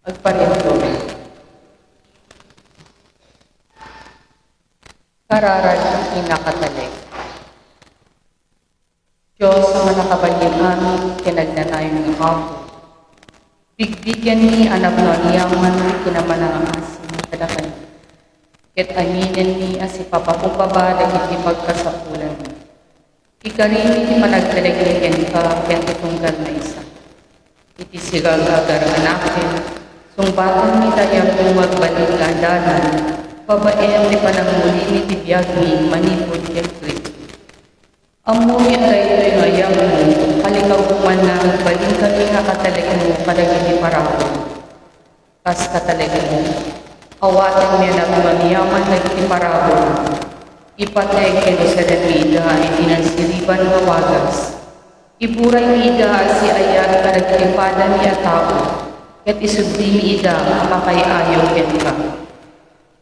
Agparito. Kararan ang pinakatalik. Diyos sa manakabalin amin, kinagnanayon ng ako. Bigbigan ni anak no niyaman, kinamanangasin, kadakan. Ket aminin ni asi papapupaba, dagiti pagkasapulan. Ikarini ti managtaleglegyan ka, ken itunggal na isa. Iti sigagar anakin, sungbatan ni tayo kung magbalilandanan, pabaen ni panangmuli ni tibiyag ni manipod ken Kristo. Amoy tayo yung ayaw mo, kalikaw kuman na nagbaling kami nga katalagan mo kadagiti parahon. Kas katalagan mo, awatan niya na kumamiyaman nagiti parahon. Ipatay keno sa damida ay tinansiriban nga wagas. Iburay ni ida si ayat karagtipada niya tao, ket isubdi ni ida makayayaw ken ka.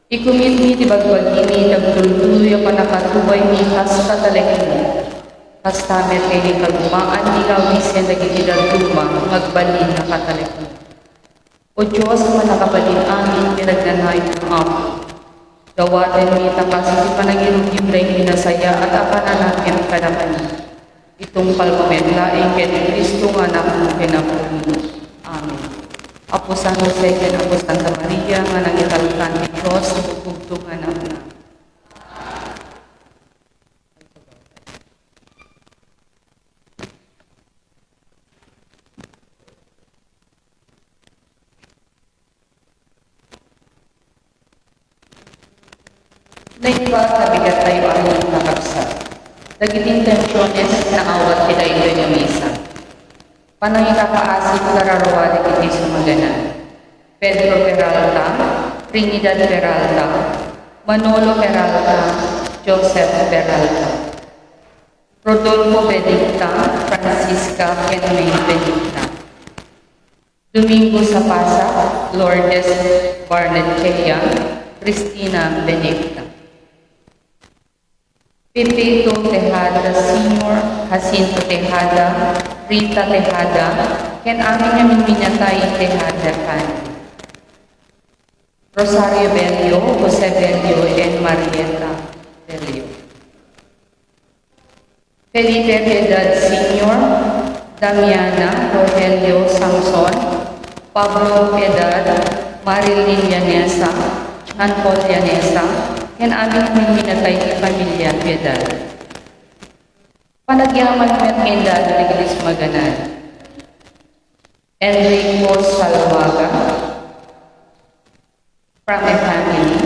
Ikumit ni tibagbagini nagtultuyo panakatubay ni kas katalagan mo. Kastamet kay ni kagumaan ni Lawisen nagigidang tuma, magbalin na katalekon. O Diyos, manakabalin amin, pinagnanay ng ako. Dawatan ni takas si panagirugim na minasaya at apananakin kanaman. Itong palpamedlaing ken Kristo nga anak mo kinapulong. Amen. Apo San Jose ken Apo Santa Maria nga nangitalkan ni Diyos sa bugtugtungan na na. Naiba na bigat tayo ang nakapsat. Dagiting tensyones na awat kilayo ng misa. Panangikapaasip kararawa dagiti sumaganan. Pedro Peralta, Trinidad Peralta, Manolo Peralta, Joseph Peralta. Rodolfo Benedicta, Francisca Kenmay Benedicta. Domingo Sapasa, Lourdes Barnechea, Cristina Benedicta. Pepito Tejada Sr., Jacinto Tejada, Rita Tejada, ken amin namin minatay Tejada kan. Rosario Bello, Jose Bello, and Marieta Bello. Felipe Piedad Sr., Damiana Rogelio Samson, Pablo Piedad, Marilyn Llanesa, Jean Paul Llanesa, yan aming minatay ni Pamilya Piedad. Panagyaman met Piedad Nicolas Maganan. Enrico Salvaga from a family.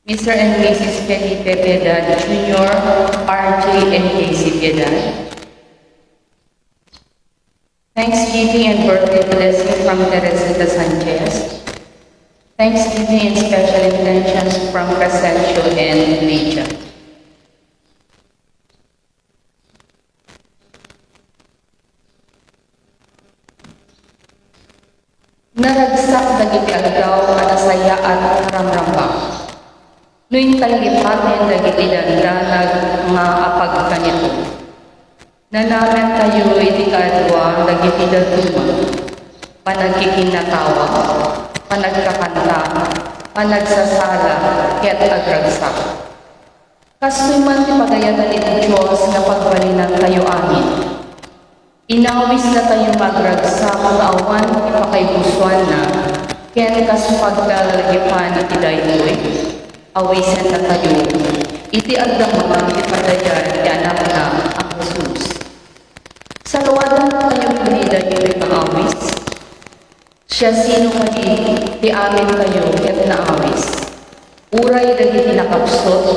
Mr. and Mrs. Felipe Piedad Jr., RJ and Casey Piedad. Thanksgiving and birthday blessing from Teresita Sanchez. Thanksgiving and special intentions from Crescencio and Lydia. Naragsak dagiti aldaw at asaya at karamramba. Noong talipatin dagiti dandanag nga apag kanito. Nanamen tayo iti kadwa dagiti datuma. Panagkikinatawa. Panagkakanta, panagsasala, kaya't agragsak. Kasuman ti pagayatan iti Diyos na pagbalinan tayo amin. Inawis na tayo magragsak ang awan ti pakaibusuan na, kaya't kasupagdalagipan iti daytoy. Awisan na tayo, iti agdama iti padayan ti anak na ang Jesus. Sa luwadan tayo pinida iti maawis, siya sino kadi, di amin kayo, ket naawis. Uray dagiti nakapsot,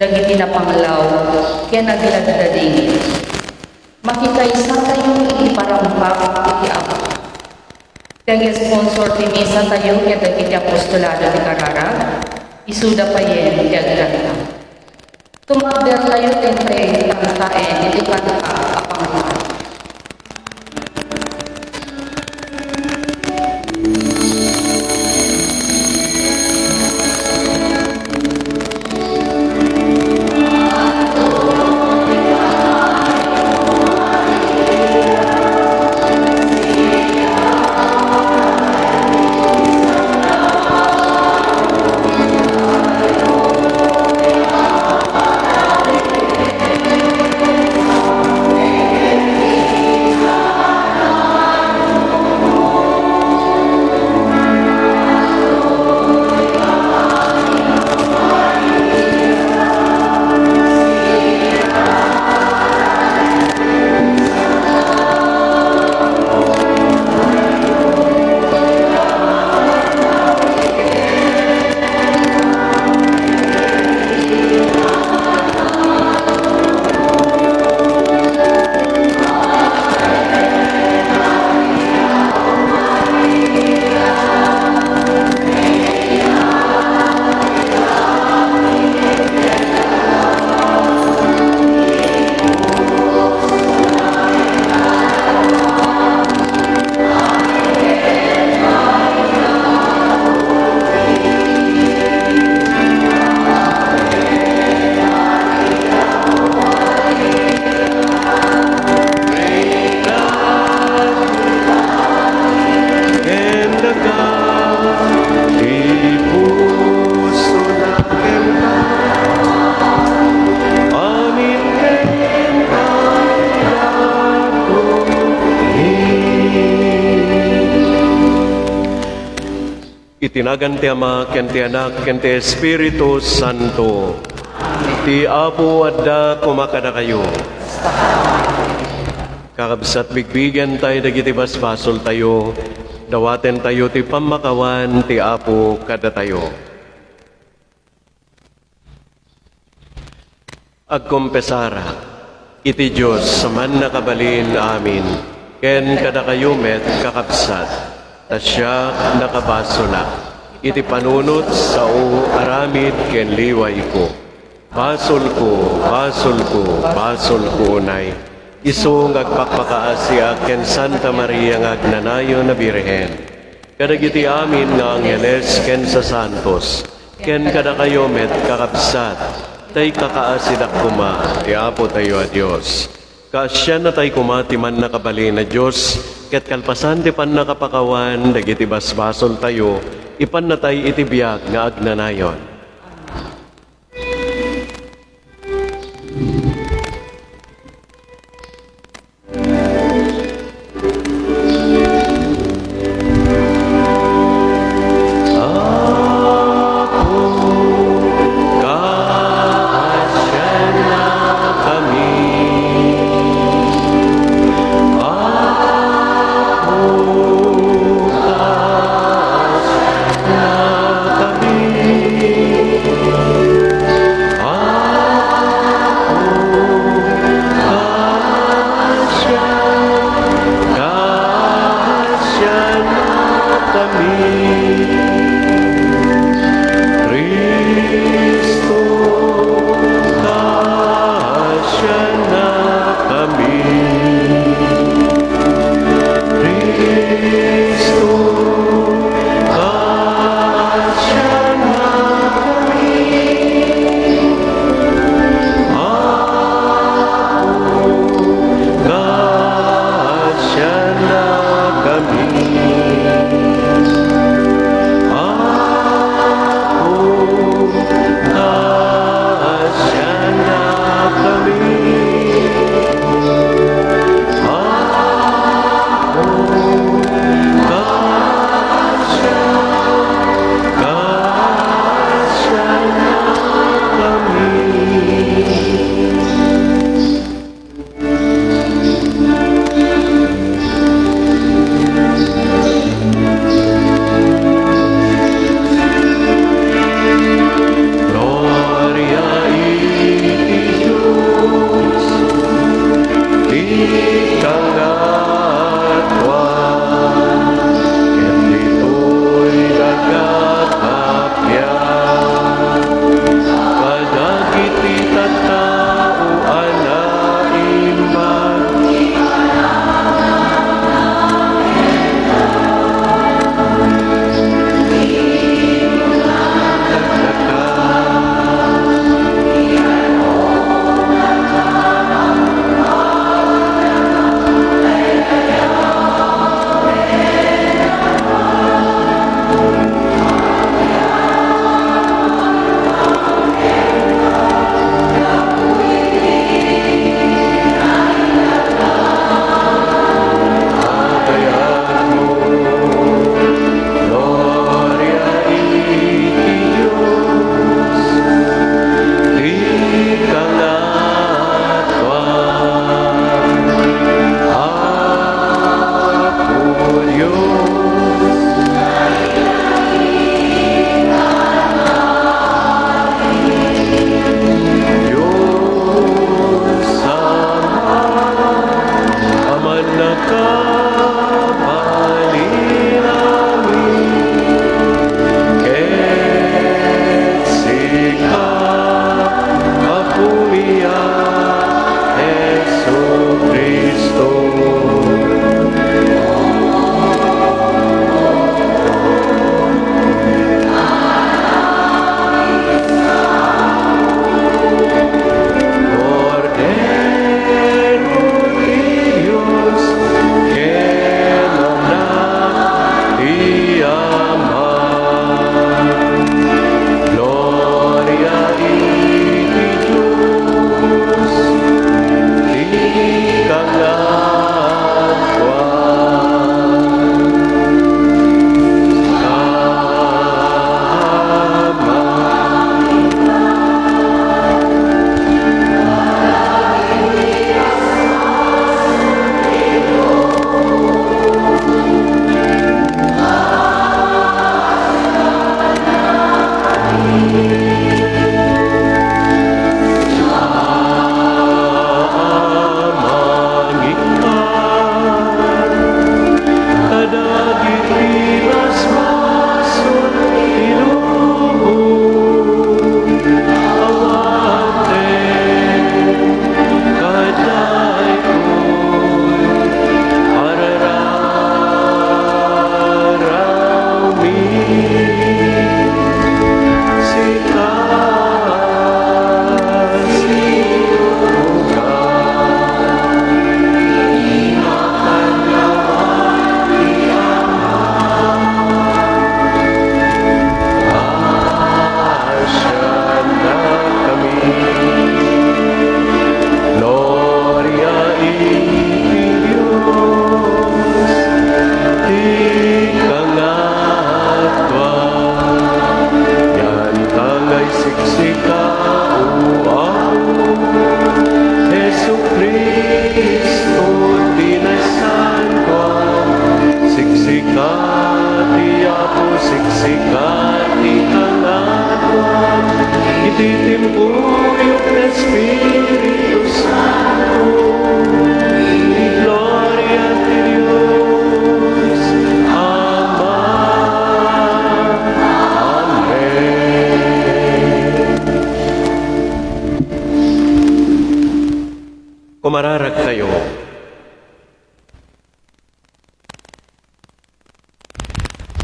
dagiti napanglaw, kaya nagladadading. Makikaysa tayo iparampak iti ako. Kaya sponsor ti misa tayo, kaya dagiti apostolado ti Carrara, isuda pa yen, kaya ganda. Tumagder tayo tente, tangkaen, iti kanta, apangalan. Itinagan ti Ama, ken ti Anak, ken ti Espiritu Santo. Ti Apo adda kumakada kayo. Kakabsat bigbigan tayo dagiti basbasol tayo. Dawaten tayo ti pamakawan ti Apo kada tayo. Agkumpesara, iti Diyos saman nakabalin amin, ken kada kayo met kakabsat. Tasya nakabasolak, iti panunot sa aramid ken liway ko. Basol ko, basol ko, basol ko unay. Isu ngagpakpakaasya ken Santa Maria ngagnanayo na Birhen. Kadagiti amin nga angheles ken sa santos, ken kada kayo met kakabsat. Tay kakaasidak kuma, ti Apo tayo a Diyos. Kaasya na tay kumati man nakabali na Diyos, ket kalpasan ti pan nakapakawan, dagiti basbasol tayo, ipan na tay iti biag nga agnanayon. kumararag tayo.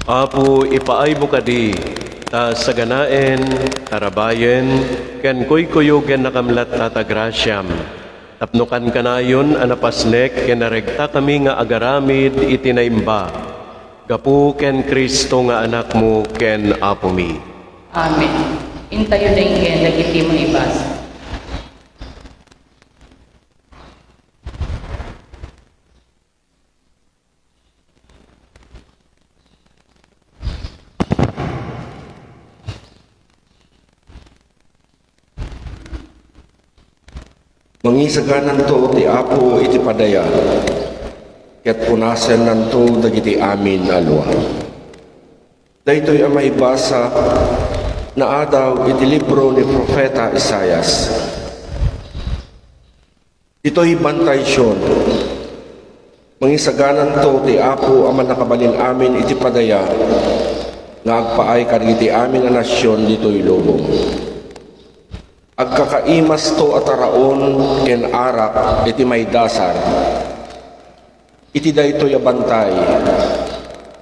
Apo ipaay mo kadi, ta saganaen, tarabayen, ken kuy-kuyugen nakamlat tatagrasyam. Tapnukan kanayon anapasnek ken naregta kami nga agaramid itinaimba. Gapu ken Kristo nga anak mo ken Apo mi. Amen. Intayo na ingen, dagiti mo ibasa. Mangisaganan to ti Apo iti padaya, ket punasen nanto dagiti amin alwa. Daytoy ang maibasa na adaw iti libro ni Propeta Isaias. Ito'y bantay siyon. Mangisaganan to ti Apo ang manakabalin amin iti padaya, nga agpaay kadagiti amin a nasyon dito'y lubong. Agkakaimas to ataraon ken arak iti may dasar. Iti daytoy a bantay.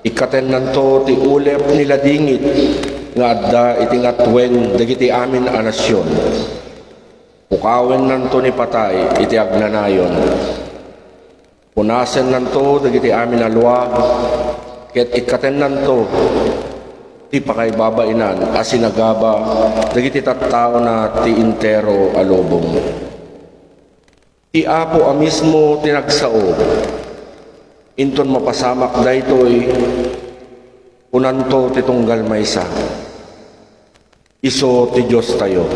Ikaten nanto ti ulep nila dingit nga adda iti ngatwen dagiti amin a nasyon. Pukawen nanto ni patay iti agnanayon. Punasen nanto dagiti amin alwa ket ikaten nanto ti pakaibabainan asinagaba dagiti tattao na ti intero alubong. Ti Apo a mismo tinagsao inton mapasamak daytoy unanto ti tunggal maysa. Iso ti Dios tayo.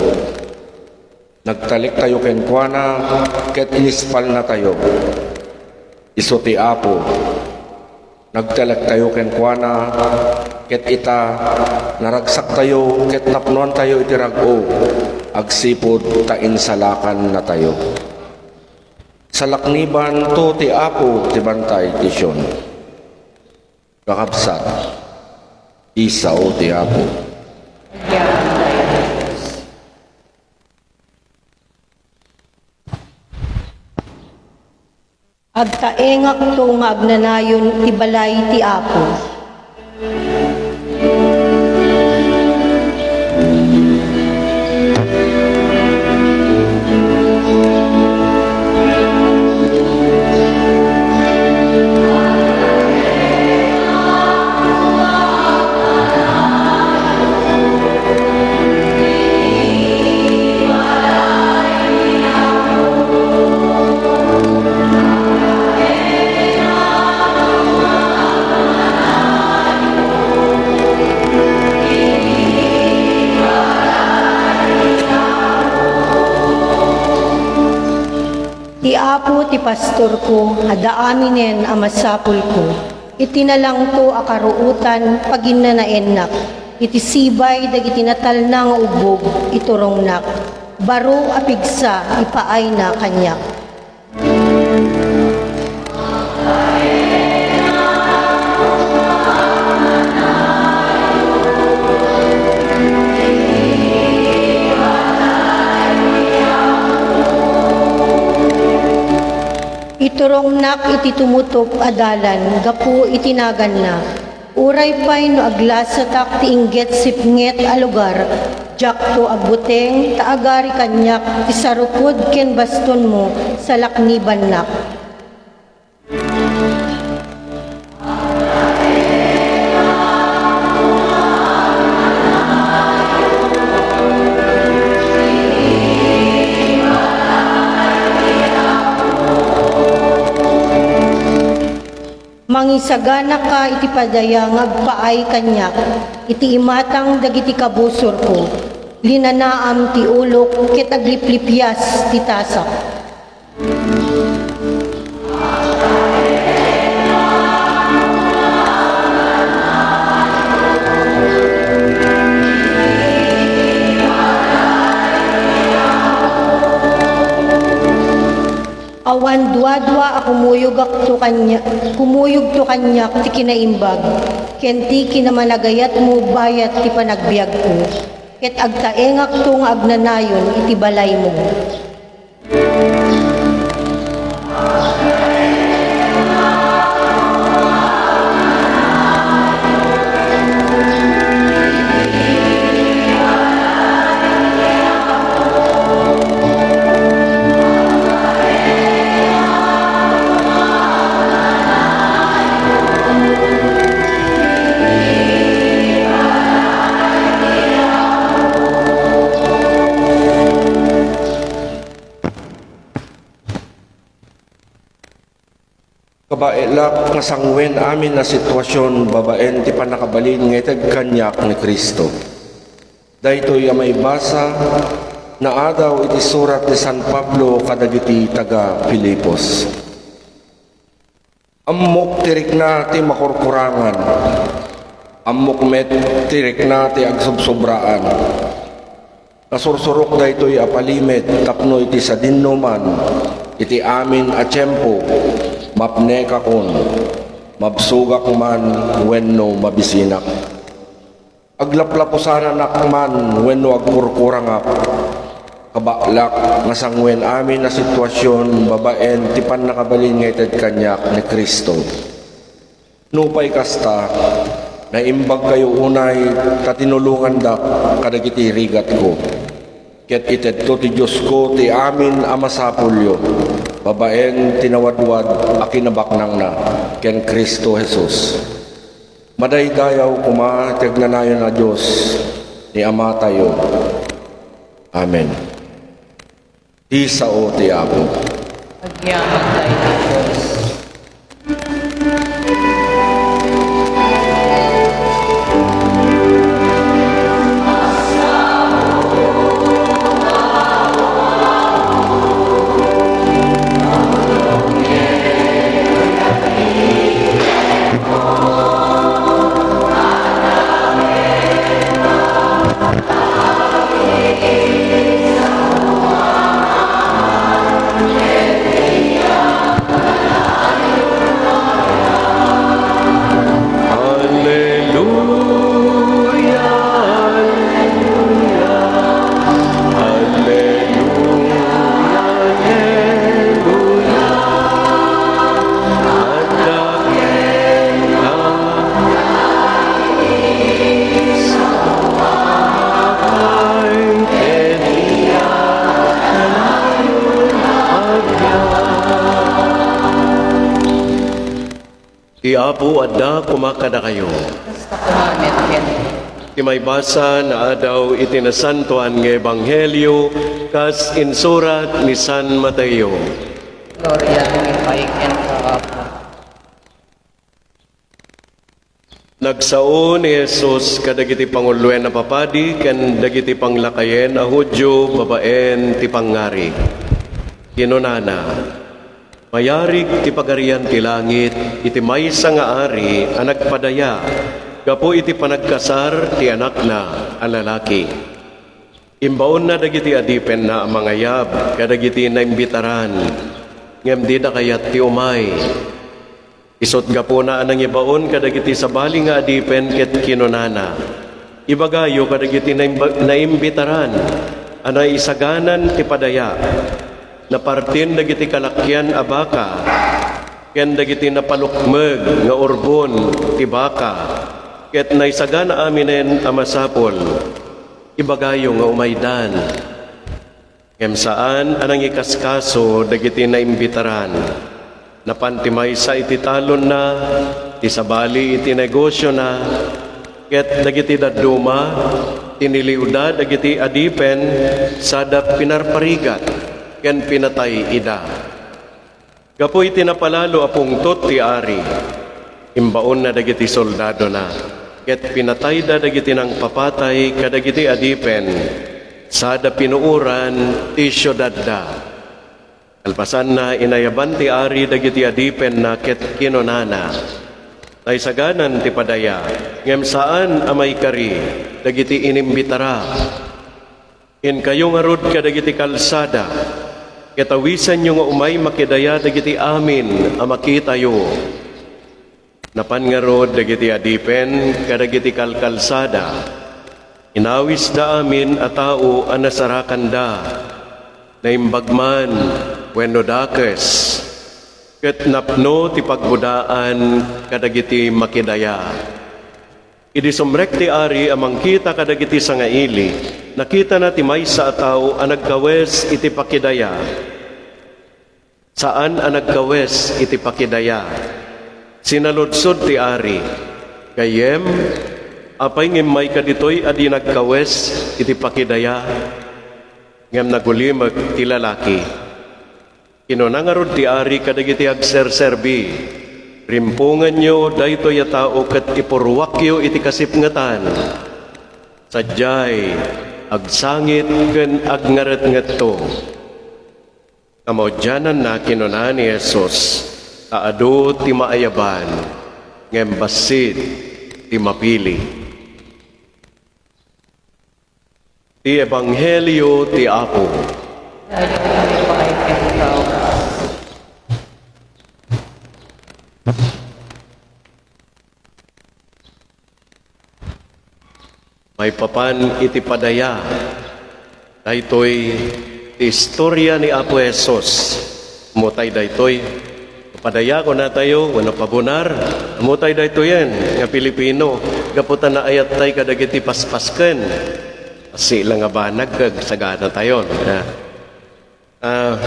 Nagtalik tayo kenkuana ket inispal na tayo. Iso ti Apo. Nagtalik tayo kenkuana ket ita naragsak tayo ket napnuan tayo iti rag-o agsipod ta insalakan na tayo. Salakniban to ti Apo ti bantay ti Sion. Kakabsat isao ti Apo. Yaman tayo ng Diyos. Agtaengak to nga agnanayon ti balay ti Apo. Ti Apo ti pastor ko, adaaminen a masapul ko. Itinalang to akaruutan paginnanaennak. Iti sibay dagiti natalna nga ubog iturongnak. Baro apigsa ipaay na kanyak. Iturongnak iti tumutop adalan, gapu itinagan na. Uray pa'y no aglasatak ti inggit sipnget a lugar, jakto agbuteng taagari kanyak, ti sarupod ken baston mo sa lakniban nak. Mangisagana ka iti padaya ngagpaay kanyak, iti imatang dagiti kabusor ko, linanaam ti ulok ket agliplipyas ti tasak. Awan dua-dua ako kumuyog to kanya ti kinaimbag, ken ti kinamanagayat mo bayat ti panagbiag ko, ket agtaengak to nga agnanayon iti balay mo. Kabailak nga sangwen amin na sitwasyon babaen ti panakabalin nga itag kanyak ni Kristo. Daytoy may basa na adaw iti surat ni San Pablo kadagiti taga Filipos. Ammok tirik na ti makurkurangan, ammok met tirik na ti agsubsobraan. Kasursurok daytoy apalimet tapno iti sa dinnuman, iti amin a tiyempo, mapne kakon, mabsugak man wenno mabisinak. Aglaplapusanan nakman wenno agkurkurangap, kabaklak nga sangwen amin na sitwasyon babaen ti panakabalin nga ited kanyak ni Kristo. Nupay kasta, naimbag kayo unay katinulungan dak kadagiti rigat ko. Ket ited to ti Diyos ko ti amin amasapulyo, babaeng tinawadwad akinabaknang na ken Kristo Jesus. Madaydayaw kuma tegnanayon na Diyos ni Ama tayo. Amen. Di sao ti Apo. Agyaman tayo ng Diyos. Ti Apo adda kumakada kayo. Basta kumamet ken. Ti may basa na adaw itinasantuan nga Ebanghelyo kas insurat ni San Mateo. Gloria tumipay ken ka Apo. Nagsao ni Jesus kadagiti panguluen na papadi ken dagiti panglakayen a Hudyo babaen ti pangngari. Kinunana, mayarig ti pagarian ti langit, iti maysa nga ari a nagpadaya, gapo iti panagkasar ti anak na a lalaki. Imbaon na dagiti adipen na mangayab, kadagiti na imbitaran, ngem di na kayat ti umay. Isot gapo na anang ibaon kadagiti sabali nga adipen ket kinunana. Ibagayo kadagiti na imbitaran, anay isaganan ti padaya, na partin dagiti kalakyan a baka, ken dagiti napalukmeg nga urbon ti baka, ket naisagana aminen a masapol, ibagayo nga umaydan. Ngem saan anang ikaskaso dagiti naimbitaran, napantimay sa iti talon na, ti sabali iti negosyo na, ket dagiti daduma, tiniliuda dagiti adipen, sadap pinarparigat, ken pinatay ida. Gapoy tinapalalo apungtot ti ari, imbaon na dagiti soldado na, ket pinatay da dagiti nang papatay kadagiti adipen, sada pinuuran ti syudad da. Alpasan na inayaban ti ari dagiti adipen na ket kinunana, naisaganan ti padaya, ngem saan amay kari dagiti inimbitara. In kayo nga rod kadagiti kalsada, ketawisan nyo nga umay makidaya dagiti amin a makitayo. Napan nga rod dagiti adipen kadagiti kalkalsada, inawis da amin a tao a nasarakan da, naimbagman wenno dakes, ket napno ti pagbudaan kadagiti makidaya. Idi sumrek ti ari amang kita kadagiti sangaili, nakita na ti maysa a tao a nagkawes iti pakidaya. Saan a nagkawes iti pakidaya? Sinaludsod ti ari, kayem, apay ngem may kaditoy adi nagkawes iti pakidaya? Ngem nagulimag ti lalaki. Kinunangarod ti ari kadagiti agserserbi, Rimpungan nyo, dayto ya tao kat ipurwakyo iti kasipngatan. Sadyay, agsangit ken agngaret-ngetto. Kamodyanan na kinunan ni Jesus, taado ti maayaban, ngembasid ti mapili. Ti Ebanghelyo ti Apo. Dahil kami pakaitin ikaw. May papan iti padaya. Daytoy ti istorya ni Apo Jesus. Mutay daytoy. Padaya ko na tayo, wala pabunar. Mutay daytoy yan, nga Pilipino. Gaputan na ayat tay kadagiti paspasken. Kasi lang nga banag, sagana tayo.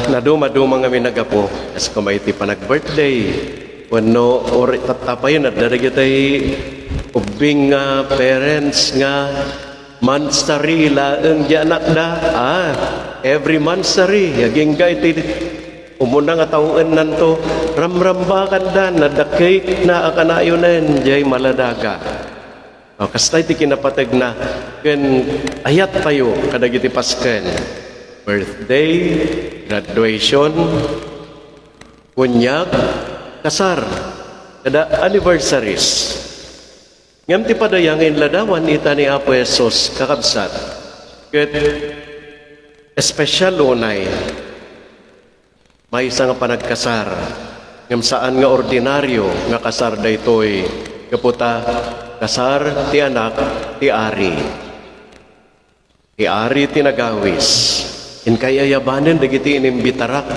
Naduma-duma nga minagapo. As kumaiti pa nag-birthday. Wano, or tatapayin at daragitay ubing nga parents nga mansari laeng di anak da. Every mansari, yaging ga iti umuna nga taon nanto, ramrambakan da, nadakay na akanayunan, jay maladaga. Kastay ti kinapatag na, ken ayat tayo kadagiti pasken. Birthday, graduation, kunyag, kasar, kada anniversaries. Ngam ti padayangin ladawan ita ni Apo Jesus kakabsat. Ket espesyal unay, may isa nga panagkasar. Ngam saan nga ordinaryo nga kasar daytoy kaputa kasar ti anak ti ari. Ti ari ti nagawis. In kayayabanen dagiti inimbitarak.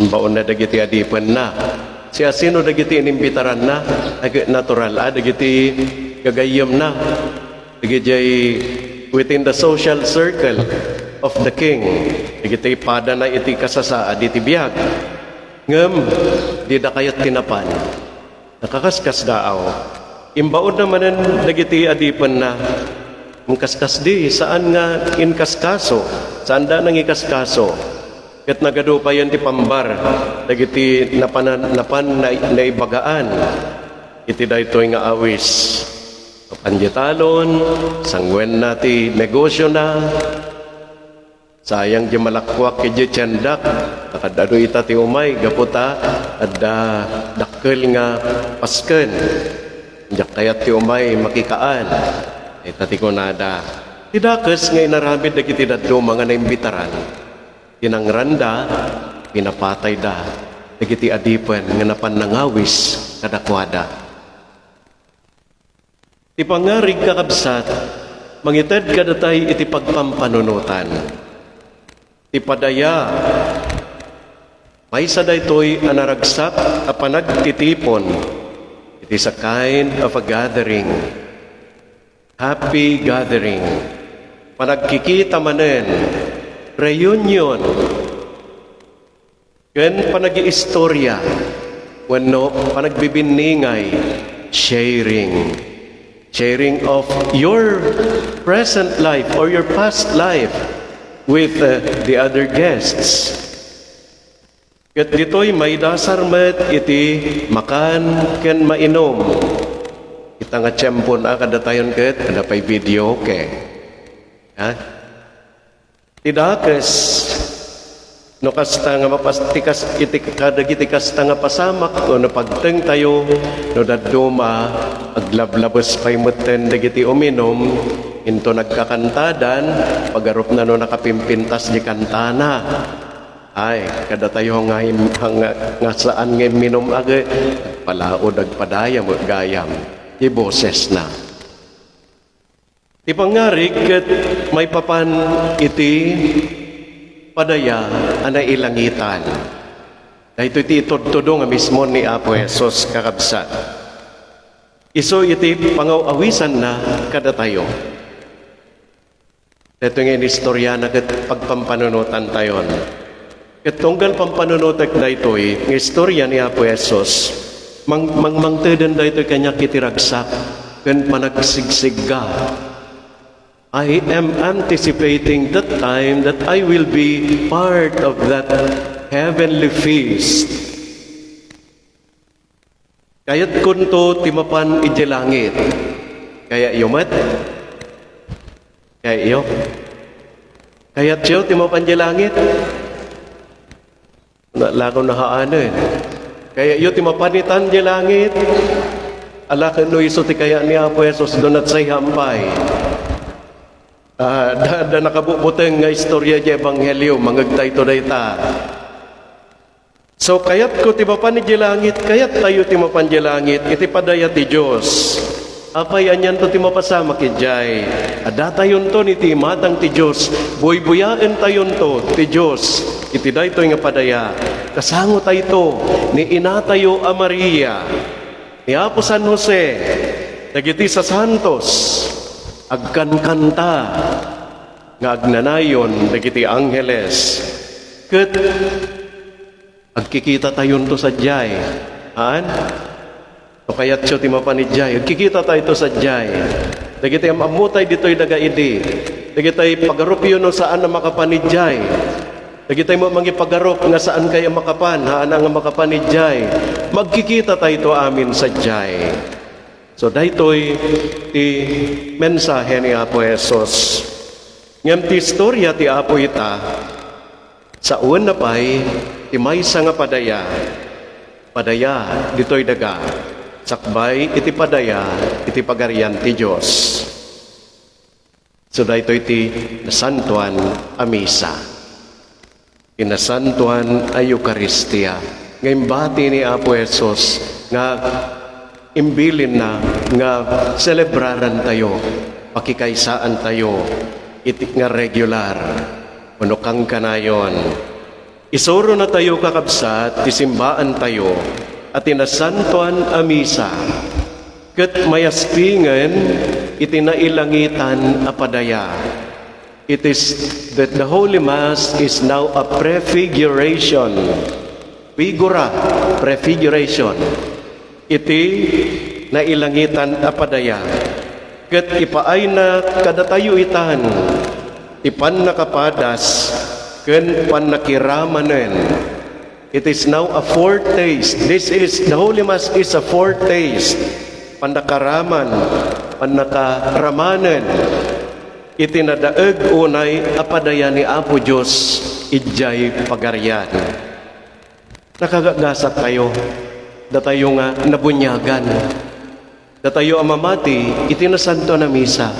Baon na dagiti adipen na. Siya sino dagiti inimbitaran na, natural, dagiti gagayam na. Dagiti within the social circle of the king. Dagiti pada na iti kasasa, iti biyag. Ngem, di da kayat tinapan. Nakakaskas daaw. Imbaon naman dagiti adipen na. Mungkaskas di, saan nga inkaskaso? Saan da nang ikaskaso? Kat nagado pa yan ti pambar, dagiti napan na ibagaan. Iti daytoy nga awis. Panjetalon, sangwen na ti negosyo na. Sayang di malakwak kiti tiyandak. Nakadado ita ti umay, gaputa, adda dakkel nga pasken. Diyak kayat ti umay makikaan. Ita ti kunada. Tidakes nga inaramid dagiti dadlo mga naimbitaran. Tinangranda, pinapatay da, dagiti adipen nga napan nangawis kadakwada. Ti pangarig kakabsat, mangited kadatay iti pagpampanunutan. Ti padaya, may sa daytoy anaragsak a panagtitipon. It is a kind of a gathering, happy gathering. Panagkikita manen, reunion. Ken panag-iistorya. Wenno panagbibiningay. Sharing. Sharing of your present life or your past life with the other guests. Ket ditoy may dasar met iti makan ken mainom. Kita nga tiyempon kadatayon ket kada pay video ke. Ha? Tidakes no kasta nga mapastikas iti kadagiti kasta nga pasamak no pagteng tayo no dadduma aglablabos pay metten dagiti uminom into nagkakantadan pagarup na no nakapimpintas di kantana ay kada tayo nga saan nga minom age palaod agpadayam gayam di boses na. Ti pangarig ket may papan iti padaya anay ilangitan. Dahito iti itod-todo nga mismo ni Apo Jesus kakabsat. Iso iti pangaw-awisan na kada tayo. Ito nga istorya na ket pagpampanunutan tayon. Ket tunggal pampanunutek na ito'y nga istorya ni Apo Jesus. Mangteden da ito'y kanya kitiragsak ken panagsigsigga. I am anticipating the time that I will be part of that heavenly feast. Kayat kunto timapan iti langit. Kaya yumat? Kaya iyo? Kayat siyo timapan iti langit? Lako na haano eh. Kaya iyo timapanitan iti langit? Alakan no iso ti kaya ni Apo Jesus doon at say hampay. Da nakabubuteng nga istorya di Ebanghelyo, mangagtay to dayta. So kayat ko timapan iti langit, kayat tayo timapan iti langit, iti padaya ti Diyos. Apay anyan to timapasama kijay. Ada tayon to ni ti matang ti Diyos. Buy-buyaen tayon to ti Diyos. Iti daytoy nga padaya. Kasango tayo to ni inatayo a Maria. Ni Apo San Jose. Dagiti sa Santos. Agkankanta. Nga agnanayon dagiti Angeles. Ket agkikita tayon to sa jay. Haan? O kaya't siyo timapanidjay. Agkikita tayo to sa jay. Dagiti amamutay dito'y dagaidi. Dagiti pagarupyo no saan na makapanidjay. Dagiti mo mangipagarop nga saan kayo makapan. Haan nga makapanidjay. Magkikita tayo to amin sa jay. So daytoy ti mensahe ni Apo Jesus. Ngem ti istorya ti Apo ita. Sa uwan na pa'y ti maysa nga padaya. Padaya dito'y daga. Sakbay iti padaya iti pagarian ti Diyos. So dayto iti nasantuan a misa. Inasantuan a Eucharistia. Ngayon bati ni Apo Jesus nga imbilin na nga celebraran tayo, pakikaysaan tayo, iti nga regular. Manukang kanayon. Isuro na tayo kakabsat, tisimbaan tayo, at inasantuan a misa. Ket mayaspingen, itinailangitan a padaya. It is that the Holy Mass is now a prefiguration. Figura, prefiguration. Iti nailangitan a padaya. Ket ipaay na kadatayo itan, ipan nakapadas, ken pan nakiramanen. It is now a foretaste. The Holy Mass is a foretaste. Pandakaraman, pandakaramanen. Itinadaeg unay apadaya ni Apo Diyos, idjay pagarian. Nakagagasat kayo, datayo nga nabunyagan. Datayo amamati, itinasanto na misa.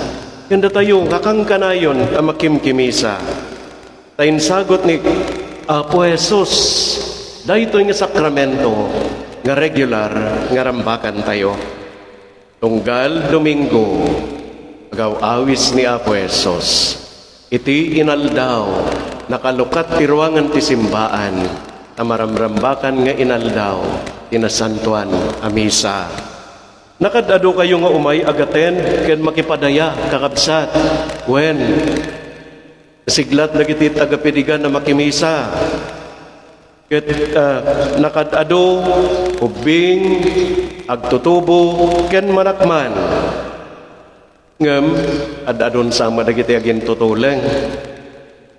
Yan datayo kakangkanayon amakimkimisa. Tayin sagot ni Apo Jesus, dahito nga sakramento, nga regular, nga rambakan tayo. Tunggal Domingo, agaw-awis ni Apo Jesus. Iti inaldaw, nakalukat tiruangan ti simbaan, amaramrambakan nga inaldaw, tinasantuan a misa. Nakadado kayo nga umay agaten, ken makipadaya, kakabsat, when siglat na kiti tagapidigan na makimisa. Ket nakadado, ubing, agtutubo, ken manakman. Ngem, adadon sama na kiti agin tutuleng.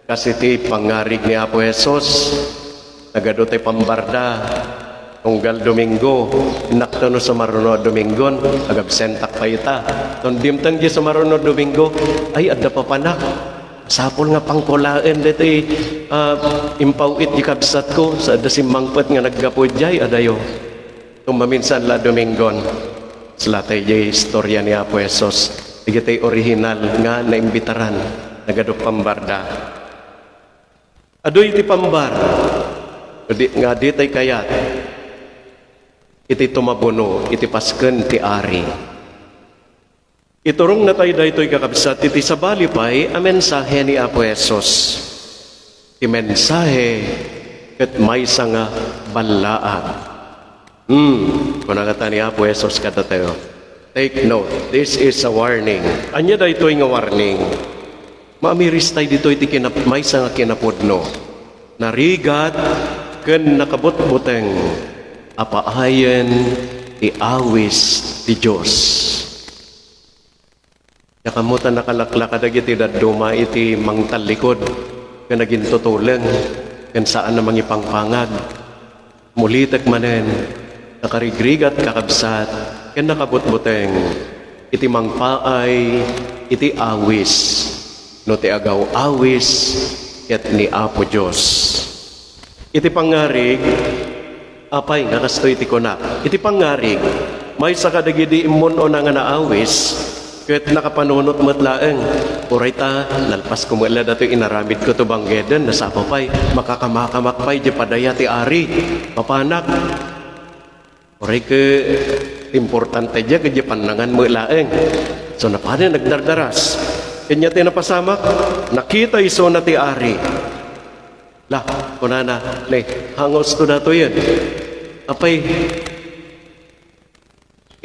Kasi ti pangarig ni Apo Jesus, nagado tay pambarda, tunggal Domingo, inakto no sa maruno Domingon, agabsentak pa ita. Nung dimtang di sa maruno Domingo, ay adda pa panak. Sapol nga pangkulaen dito impawit di kabsat ko sa dasimangpet nga naggapodjay adayo. Tumaminsan la Domingon. Slatay jay istorya ni Apo Jesus. Digitay original nga naimbitaran. Nagadok pambarda. Adoy iti pambar. Nga ditay kayat. Iti tumabuno, iti pasken ti ari. Iturong na tayo daytoy kakabsat, iti sabali pa'y a mensahe ni Apo Jesus. Ti mensahe ket maysa nga balaag. Kunagata ni Apo Jesus kada tayo. Take note, this is a warning. Anya daytoy nga warning. Maamiris tayo dito iti maysa nga kinapudno. Narigat ken nakabutbuteng apaayen ti awis ti Diyos. Nakamutan nakalaklakad iti daduma iti mangtalikod ka naging tutuleng kan saan na mangipangpangag mulitek manen nakarigrig at kakabsat, ken nakabutbuteng, iti mangpaay, iti awis, no ti agaw awis, ket ni Apo Diyos. Iti pangarig, apay nga kastoy iti kunak. Iti pangarig, may sa kadagidi imon o nga naawis, ket nakapanunot matlaeng. Uray ta, lalpas ko mula dato inaramid ko to banggeden, nasa apapay, makakamakamapay, di padaya ti ari, papanak. Uray ke, importante dya, kaya panangan mulaeng. So napanin, nagdardaras. Kanya tinapasamak, nakita iso na ti ari. Lah, kunana, hangos to dato yan. Apay,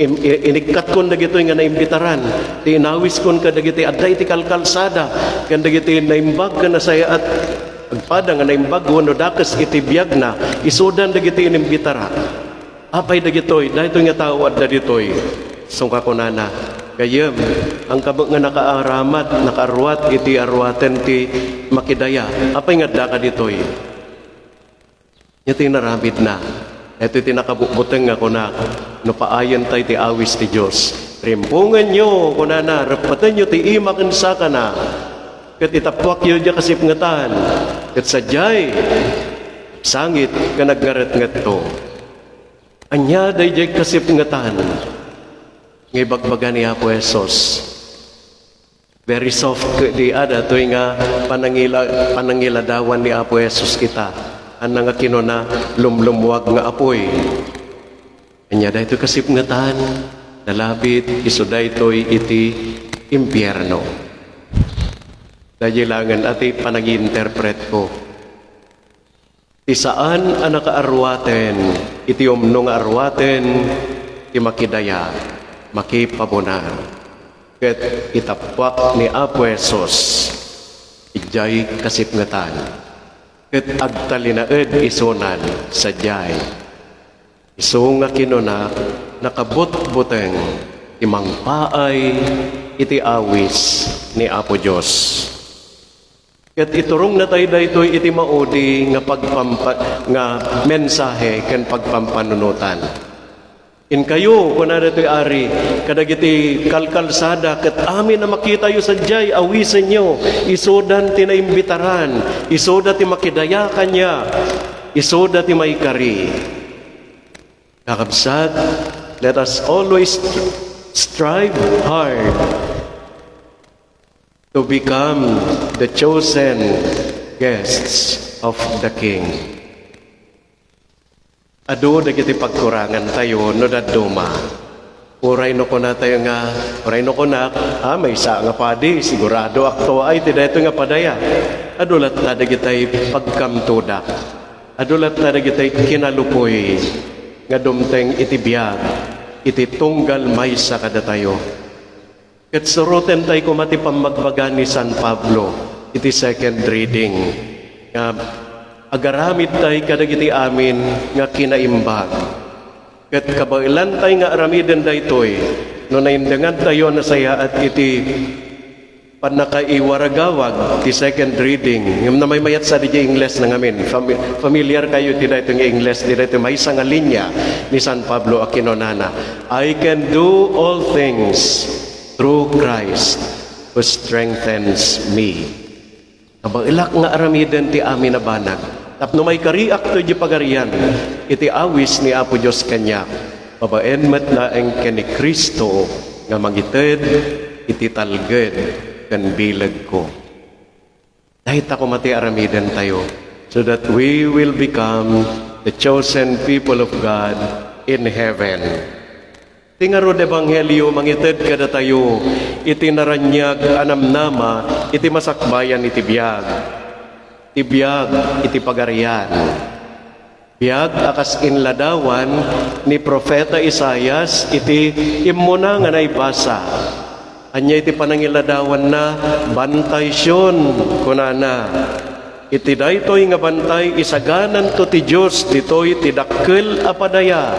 inikat kon dagito nga naimbitaran, tinawis kon ka dagiti adda iti kalkalsada, kan dagiti naimbag ka na saya at pagpada nga naimbag wano dakas iti biyag na, isudan dagiti inimbitara. Apay dagitoy, dahito nga tao adda ditoy. Sungka kunana, kayem, ang kabag nga nakaaramat, nakaarwat, iti arwaten ti makidaya. Apay nga da ka ditoy. Ito yung naramid na. Ito yung tinakabukbuteng nga kuna, no paayan tayo ti awis ti Diyos. Rimpungan nyo, kuna na, rapatan nyo ti imakin sa ka na. Kat itapwak yun dya kasipngatan. Kat sadyay, sangit ka naggarat nga to. Anya day dya kasipngatan. Ngibagbaga ni Apo Jesus. Very soft di ada, ito yung panangiladawan ni Apo Jesus kita. Anang nga kinuna lumlumwag nga apoy. Anya dahito kasip nga tan, nalabit, iso dahito'y iti impyerno. Dahilangan ati panag-interpret ko. Isaan ang nakaarwaten, iti umno nga arwaten, ti makidaya, makipabunar. Ket itapwak ni Apo Jesus, ijay kasip nga tan. Ket agtalinaed isunan sadyay. Isu nga kinuna nakabut-buteng imangpaay iti awis ni Apo Diyos. Ket iturong na tayo daytoy iti maudi nga nga mensahe ken pagpampanunutan. In kayo, kuna dito'y ari, kadagiti kalkalsada, ket amin na makita yu sadyay, awisan nyo, isodan ti naimbitaran, isoda ti makidaya kanya, isoda ti maikari. Kakabsat, let us always strive hard to become the chosen guests of the King. Ado dagiti pagkurangan tayo no daduma. Uray no ko na tayo nga, uray no ko na, may isa nga padi, sigurado akto ay tidato nga padaya. Adulat na dagitay pagkamtuda. Adulat na dagitay kinalupoy, nga dumteng iti biyag, iti tunggal maysa kada tayo. Ket suroten tayo kumati pamagbaga ni San Pablo, iti second reading. Agaramid tayo kadagiti amin nga kinaimbag. Ket kabailan tayo nga aramiden daytoy, no naindangan tayo na saya at iti panakaiwaragawag ti second reading. Yung na may mayat sa di Ingles na ngamin. Familiar kayo ti dayto nga Ingles, di dayto may isang linya ni San Pablo Aquinonana. I can do all things through Christ who strengthens me. Kabailak nga aramiden ti amin na banag. Tapno may kariak to di pagarian, iti awis ni Apo Diyos kanya. Babaen matlaeng ken ni Kristo nga magited, iti talged ken bilag ko. Dahit ako mati aramiden tayo, so that we will become the chosen people of God in heaven. Tingarod ebanghelyo mangited kada tayo, iti naranyag anamnama, iti masakbayan iti biyag. Iti biyag, iti pagarian. Biyag akas inladawan ni Propeta Isaias, iti imuna nga naibasa. Anya iti panangiladawan na bantay siyon kunana. Iti daytoy nga bantay isaganan to ti Diyos, ditoy ti dakkel a padaya.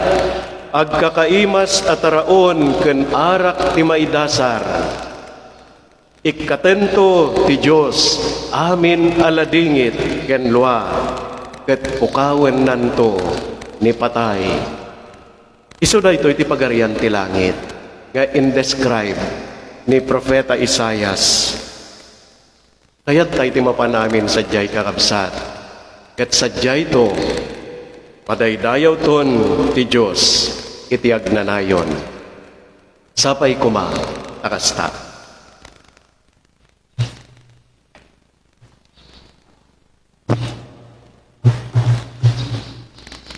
Agkakaimas at araon ken arak ti maidasar. Ikatento ti Diyos, amin aladingit ken lua, ket pukawen nanto ni patay. Isu da ito iti pagarian ti langit, nga indescribe ni Propeta Isaias. Kaya't tayo ti mapanamin sa jay kakabsat. Kat sa jay to, padaydayaw ton ti Diyos, iti agnanayon. Sapay kuma, akasta.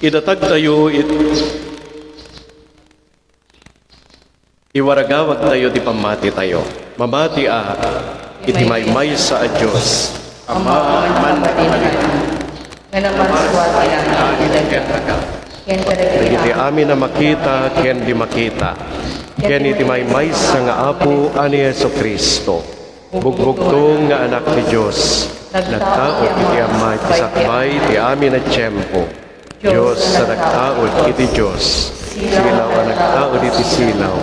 Idatag tayo iwaragawag tayo di pamati tayo. Mamati iti maymay sa Diyos. Ama man nga naman suwati lang ang ilaga. Ken iti amin na makita, ken di makita. Ken iti maymay sa nga apo ani Yesu Kristo. Bugbugtong nga anak ni Diyos. Nagtaot iti ama iti sakbay iti amin na tiyempo. Diyos sa nagtaod iti Diyos. Silaw ang nagtaod iti silaw.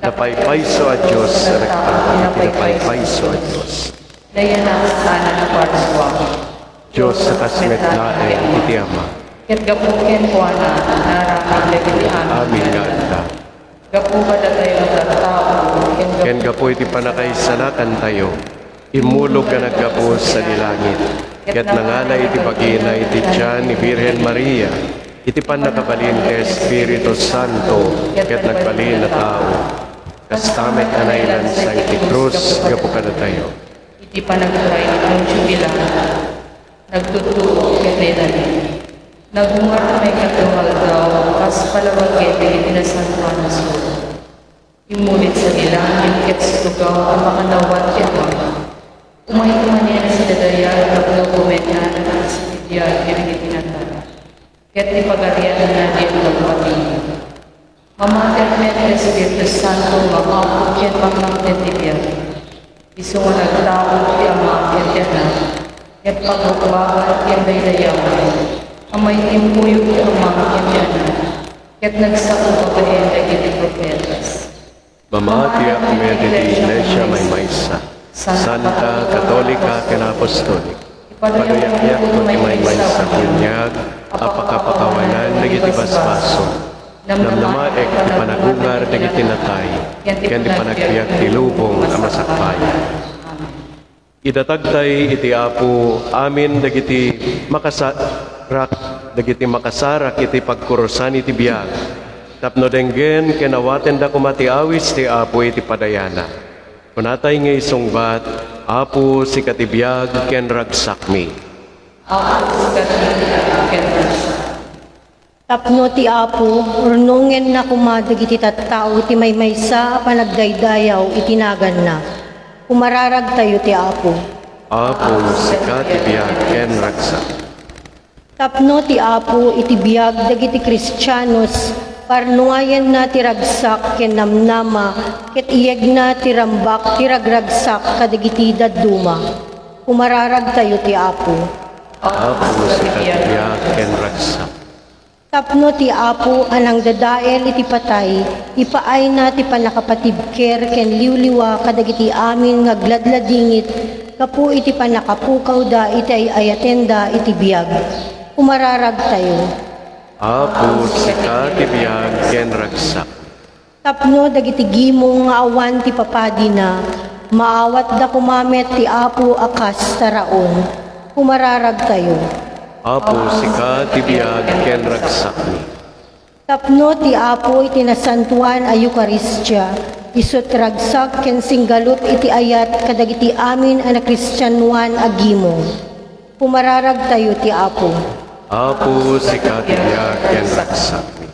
Napaypayso at Diyos sa nagtaod iti napaypayso at Diyos. Dayan ang sana na parswa. Diyos sa kasmet laeng iti ama. Ket gapuken ko na naraming lagiti Amin nga anda. Gapu ba na tayo nagtatao? Ken gapo iti panakaisalakan tayo. Imulog ka naggapo sa dilangit. Ket nangalay iti bagina iti tiyan ni Virgen Maria. Iti panakabalin kay Espiritu Santo. Ket nagbalin na tao. Kastamet kanailan sa iti krus. Gapo ka na tayo. Iti panagkay ng jubilang. Nagtutuo ket nilani. Nagungar may katungal daw. Kas palawag iti pinasantuan na sulo. Imulit sa dilangit ket sugaw ang makanawat ket Umahiman niya sa dadaya at nagkumenya na sa tibiyag yung itinatala. Kaya't ipagarian na din magpapili. Mamagat na Espiritu Santo, makapot yan makapit tibiyag. Iso nga nagtaot yung makapit yan na. At pagbabagat yan daydayaw na. Amay timpuyog yung makapit yan na. Kaya't nagsakot pa yan dagiti profetas. Mamati ak med iti Iglesia may maysa. Santa Katolika ken Apostolik. Pagayak-yak ko ti may sa kunyag, apakapakawanan dagiti basbaso. Namnamaek ti panagungar dagiti natay, ken ti panagbiag ti lubong a masakbay. Idatagtay iti apo amin dagiti makasarak iti pagkurusan iti biag. Tapno denggen ken awaten da kumatiawis ti apo iti padayana. Kunatay nga isungbat, apo si katibiyag ken ragsakmi. Ako sa katibiyag ken ragsak. Tapno ti apo, urnungen na kumadag iti tattao ti maymaysa panagdaydayaw itinagan na. Kumararag tayo ti apo. Apo si katibiyag ken ragsak. Tapno ti apo iti biyag dagiti Kristiyanos parnuayan na ti ragsak ken namnama ket iyeg na ti rambak ti ragragsak kadagiti dadduma. Kumararag tayo ti apo. Apo si katibiyag ken ragsak. Tapno ti apo anang dadael iti patay, ipaay na ti panakapatibker ken liwliwa kadagiti amin nga gladladingit, kapu iti panakapukaw da iti ayatenda iti biyag. Kumararag tayo. Apo si katibiyag ken ragsak. Tapno dagiti gimo nga awan ti papadi na, maawat da kumamet ti apo akas taraon. Kumararag tayo. Apo si katibiyag ken ragsak ni. Tapno ti apo iti nasantuan a Eukaristya, isut ragsak ken singgalut iti ayat kadagiti amin a Kristyanuan agimo. Kumararag tayo ti apo. Apo si katibiyag ken ragsak ni.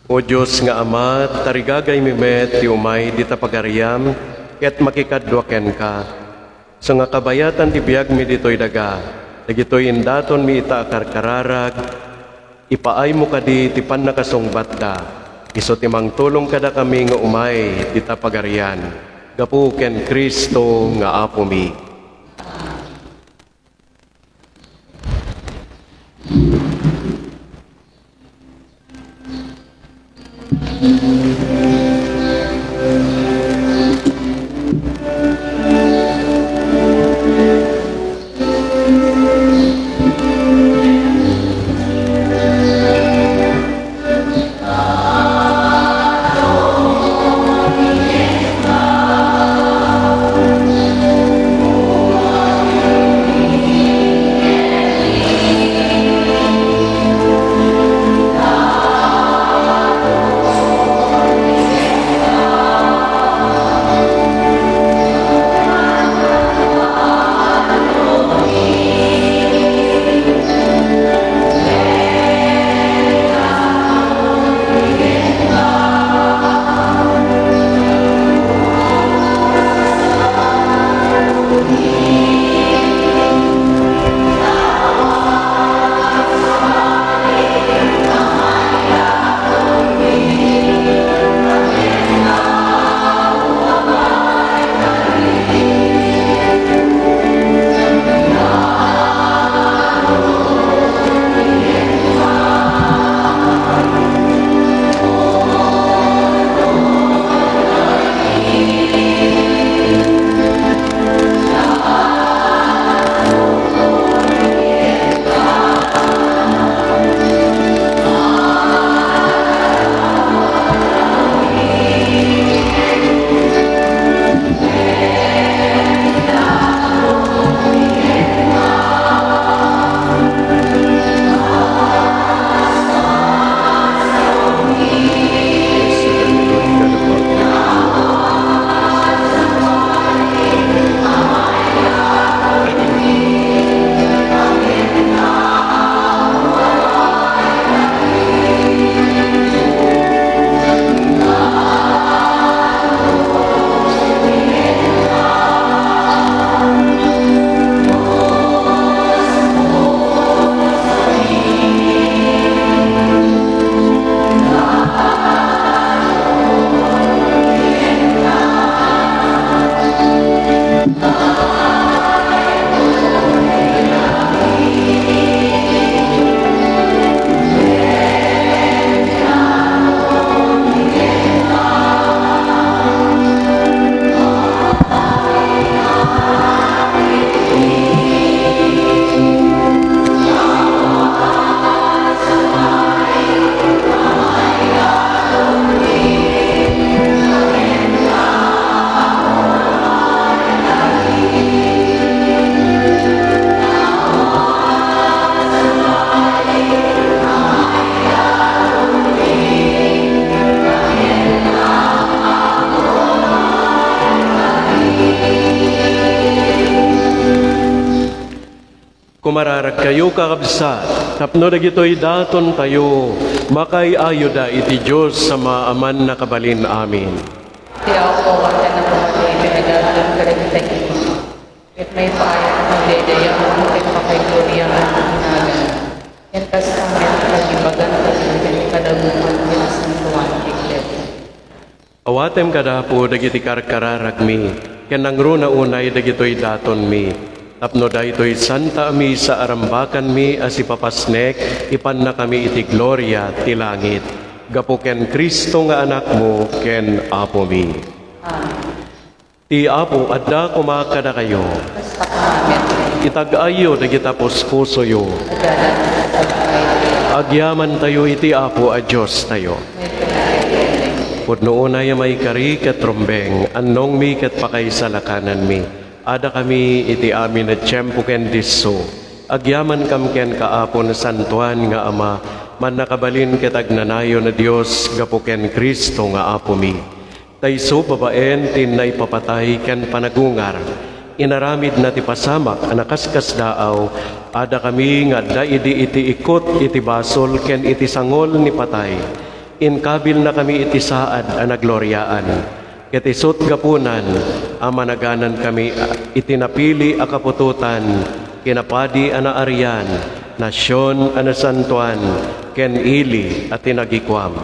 O Diyos nga Ama, tarigagay mi met ti umay dita pagariam ket makikadwa ken ka. So nga kabayatan ti biag mi ditoy daga, dagitoy indaton mi ita akarkararag, ipaay mo kadi ti pannakasungbat da. Iso ti mangtulong kada kami nga umay dita pagarian. Gapu ken Kristo nga apo mi. Kumararag kayo kakabsat, tapno dagitoy daton tayo, makay ayuda iti Diyos sa maaman na kabalin amin. Ti ako wala na pumatay, pinagalan ka rin sa iyo. At may paayat ng dedaya mo, at pakay-gloria ang hinagan. Yan kastamet, kagibagan, kadaguman, kinasantuan, kiklet. Awatem kadapo dagiti karkararag mi, ken nangruna unay dagitoy daton mi. Tapno daytoy santa mi sa arambakan mi as ipapasnek, ipan na kami iti gloria ti langit. Gapo ken Kristo nga anak mo, ken Apo mi. Ti Apo, adda kumakada kayo. Basta kamamet, Itag-ayo dagita puspuso yo. agalan, sabay, Agyaman tayo iti Apo a Diyos tayo. may pinagay. Pudno unay may kari ket trombeng, annong mi ket pakay sa lakanan mi. Ada kami iti amin at tiyempo ken disso. Agyaman kam ken kaapo na santuan nga Ama, man nakabalin ket agnanayo na Dios gapo ken Kristo nga Apo mi. Tayso babaen tinay papatay ken panagungar. Inaramid na ti pasamak anakaskas daaw. Ada kami nga daidi iti ikot iti basol ken iti sangol ni patay. Inkabil na kami iti saad anagloryaan. Ket isut gapunan, amanaganan kami itinapili akapututan, kinapadi anaarian, nasyon anasantuan, ken ili at tinagikwam.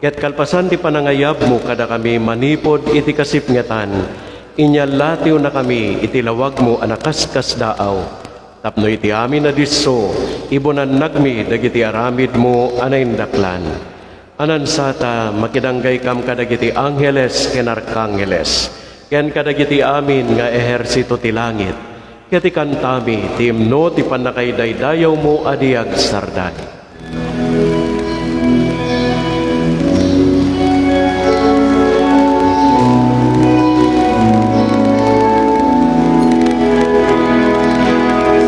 Ket kalpasan ti panangayab mo kada kami manipod iti kasipngetan, inyalatiw na kami iti lawag mo anakaskas daaw. Tapno iti amin na disso, ibunan nagmi dagiti aramid mo anaindaklan. Anansata makidanggay kam kadagiti angheles ken arkangeles, ken kadagiti amin nga ehersito ti langit, ket ikantami ti himno ti panakaydaydayaw mo adiag sardan.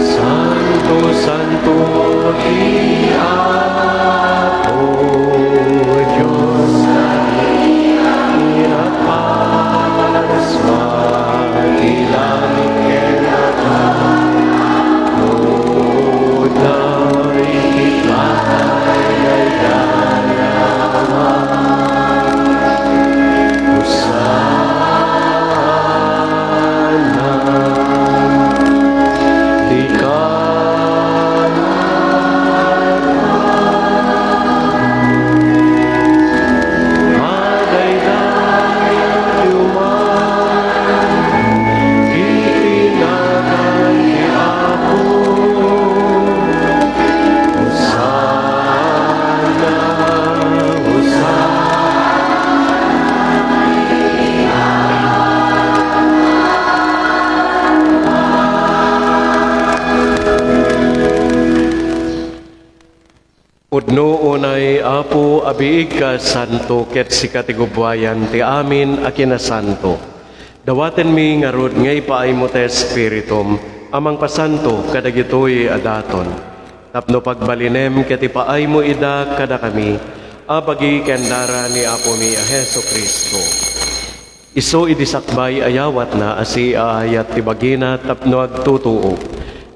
Santo, Santo, ti Apo, Diyos na inapaswati langit ken lugod na ikipagdaydayaman. Hosana, di ka Udno unay Apo abiig ka santo ket sikatigubwayan ti amin a kinasanto. Dawaten mi ngarud ngay paay mo te spiritum amang pasanto kadagitoy adaton. Tapno pagbalinem ket ipaay mo ida kada kami abagi kendara ni Apo mi a Hesu Kristo. Iso idisakbay ayawat na asi aayat ti bagina tapno agtutuo.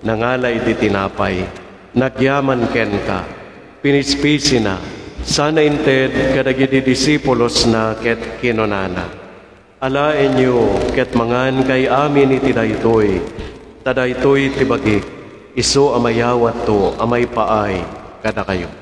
Nangalay ti tinapay. Nagyaman ken ka. Pinispisi na, sana inted kadagiti disipulos na ket kinonana. Alaen nyo ket mangan kay amin iti daytoy, tadaytoy tibagik, iso amayawat to, amay paay, kada kayo.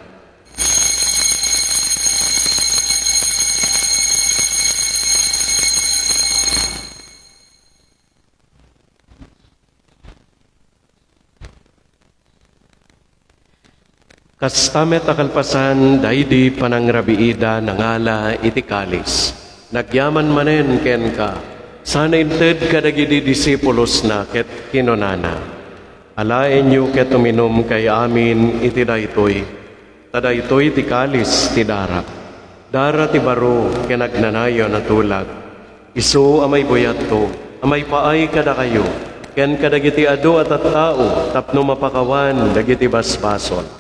Kastamet akalpasan daydi panangrabiida nangala iti kalis. Nagyaman manen ken ka. Sana inted kadagidi disipulos na ket kinonana. Alaen nyo ket uminom kay amin iti daytoy. Tadaytoy ti kalis ti dara. Dara ti baro ken agnanayo na tulag. Isu amay buyat to, amay paay kada kayo. Ken kadagiti adu at tao tapno mapakawan dagiti basbason.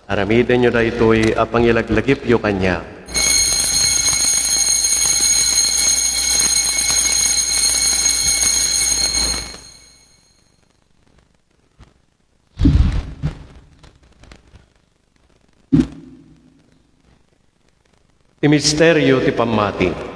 Aramiden nyo daytoy apang ilaglagip yo kanya. Ti misteryo ti pamati.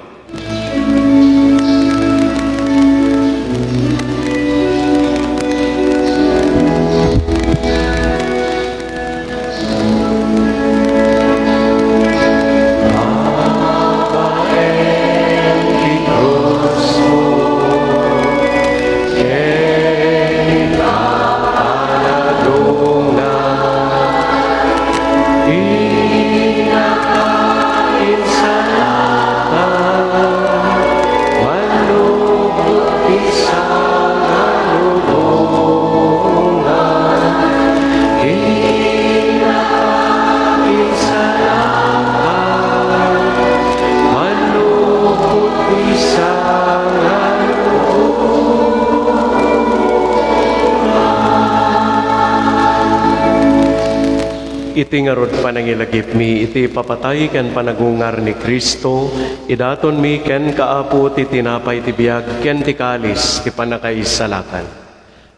Iti nga rod panangilagip mi, iti papatay ken panagungar ni Kristo, idaton mi ken kaapo ti tinapay ti biag, ken ti kalis ti panakaisalakan.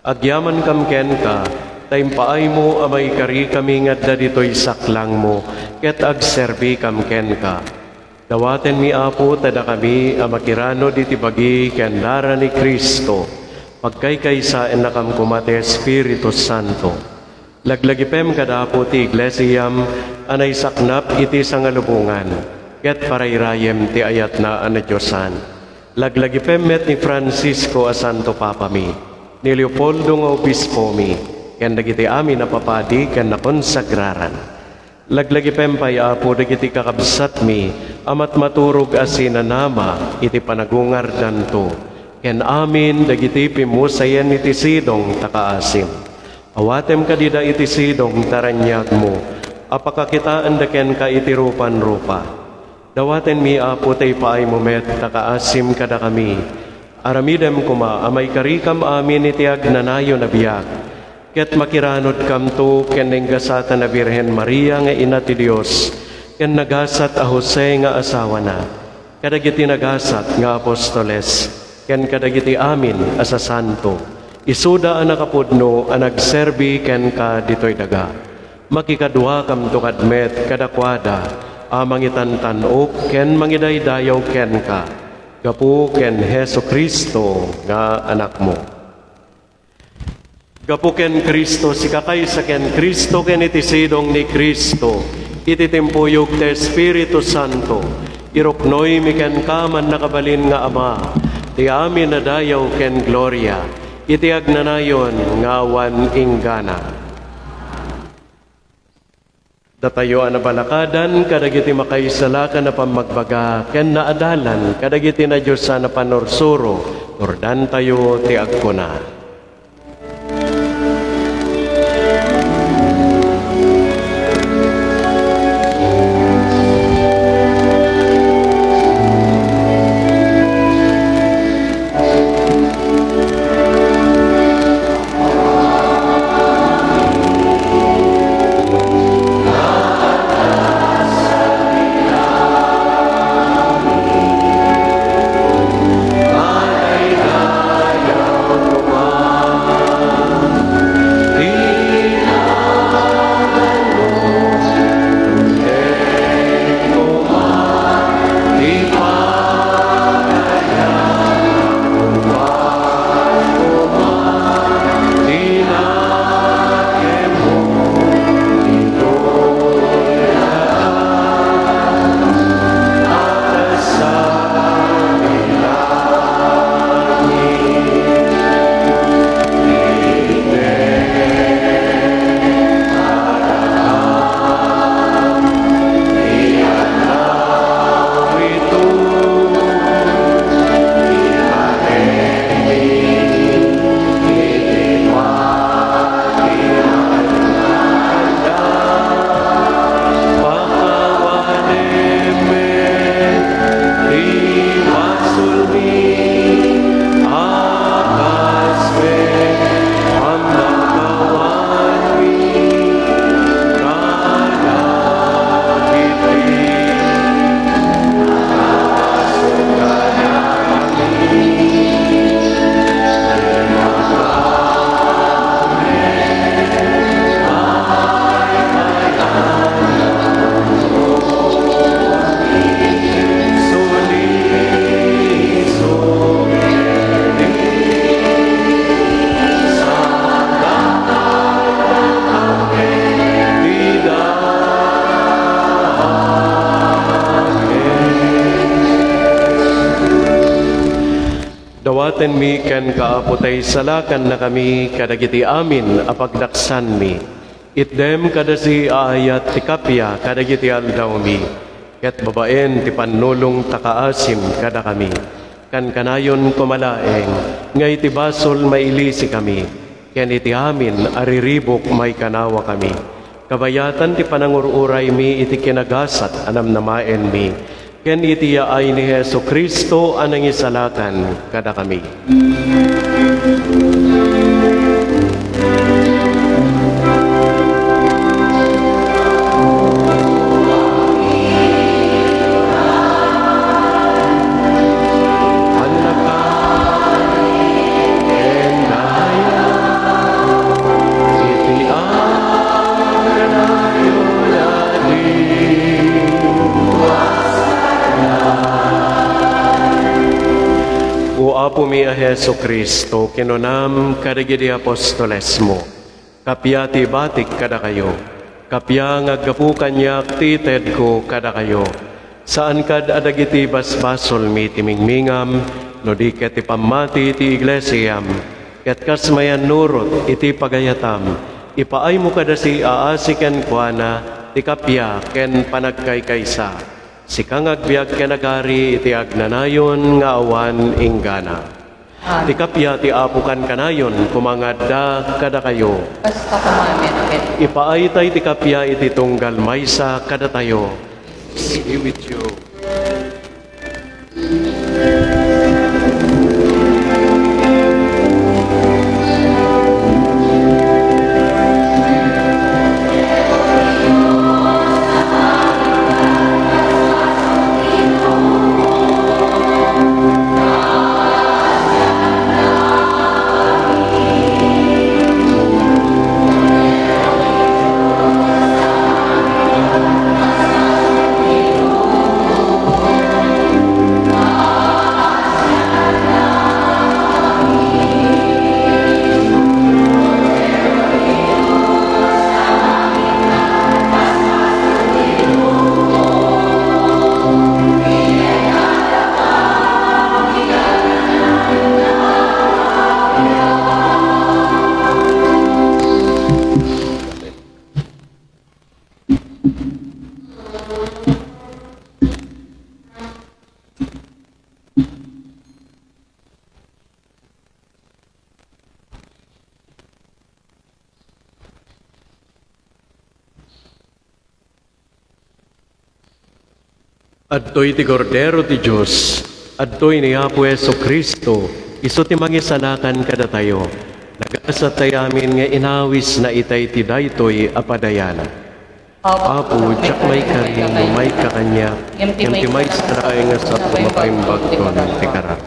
Agyaman kam ken ka, taimpaay mo amay kari kami ngadda ditoy saklang mo, ket agserbi kam ken ka. Dawaten mi apo tada kami amakirano diti bagi ken lara ni Kristo, pagkaykaysaen na kam kumate Espiritu Santo. Laglagipem kadapo ti iglesiyam anay saknap iti sangalubungan, ket parayrayem ti ayat na anadyosan. Laglagipem met ni Francisco a Santo Papa mi, ni Leopoldo nga obispo mi, ken dagiti amin na papadi ken nakonsagraran. Laglagipem pay apo dagiti kakabsat mi, amat maturog asinanama iti panagungar danto, ken amin dagiti pimusayen iti sidong takaasim. Awatem kadida iti sidong taranyag mo, apakakitaan daken ka iti rupan-rupa. Dawaten mi apo tay paay mo met, takaasim kada kami. Aramidem kuma, amay karikam amin iti agnanayo na biyag. Ket makiranod kam to, ken nenggasata na Birhen Maria nga ina ti Dios, ken nagasat a Jose nga asawa na. Kadagiti nagasat nga apostoles, ken kadagiti amin asa santo. Isuda ang nakapudno ang nagserbi ken ka ditoy daga. Makikadwa kam to kadmet kadakwada, amangitan tanok ken mangidaydayaw ken ka. Gapu ken Heso Kristo nga anak mo. Gapu ken Kristo sikakay sa ken Kristo ken iti sidong ni Kristo. Iti timpuyog te Espiritu Santo. Iruknoy mi ken kaman nakabalin nga Ama. Ti amin na dayaw ken gloria. Iti agnanayon ngawan inggana. Datayo ana balakadan kadagiti makaisalakan na pamagbaga ken naadalan kadagiti na Dios na panorsuro turdan tayo ti agkuna. pasawaten mi ken kaaputay salakan na kami kadagiti amin apagdaksan mi. Itdem kadasi aayat ti kapya kadagiti aldaw mi. Ket babaen ti panulong takaasim kada kami. Kan kanayon kumalaeng ngay ti basol mailisi kami. Ken iti amin ariribok may kanawa kami. Kabayatan ti panangururay mi iti kinagasat anam namaen mi. Ken iti yaay ni Heso Kristo anang isalakan kada kami. Apo mi a Heso Kristo, kinunam kadagiti apostoles mo. Kapya ti batik kada kayo. Kapya ngaggapu kanyak ti ted ko kada kayo. Saan kad adagiti basbasol mi timingmingam, no di ket ti pamati ti iglesyam. Ket kasmayan nurot iti pagayatam. Ipaay mo kada si aasiken kuana, ti kapya ken panagkaykaysa. Sikang agbiag kenagari iti agnanayon nga awan inggana. Ti kapya ti apukan kanayon kumangadda kada kayo. Basta kumamet, ket Ipaay tay ti kapya iti tunggal maysa kada tayo. Be with you. Adtoy ti Kordero ti Diyos, adtoy ni Apo Heso Kristo, iso ti mangisalakan kada tayo. Nagasat tayo amin nga inawis na itay ti daytoy apadayana. Apo, tsak may karino, may kakanya, kem ti may saray nga sa pumapaimbag ton ti karat.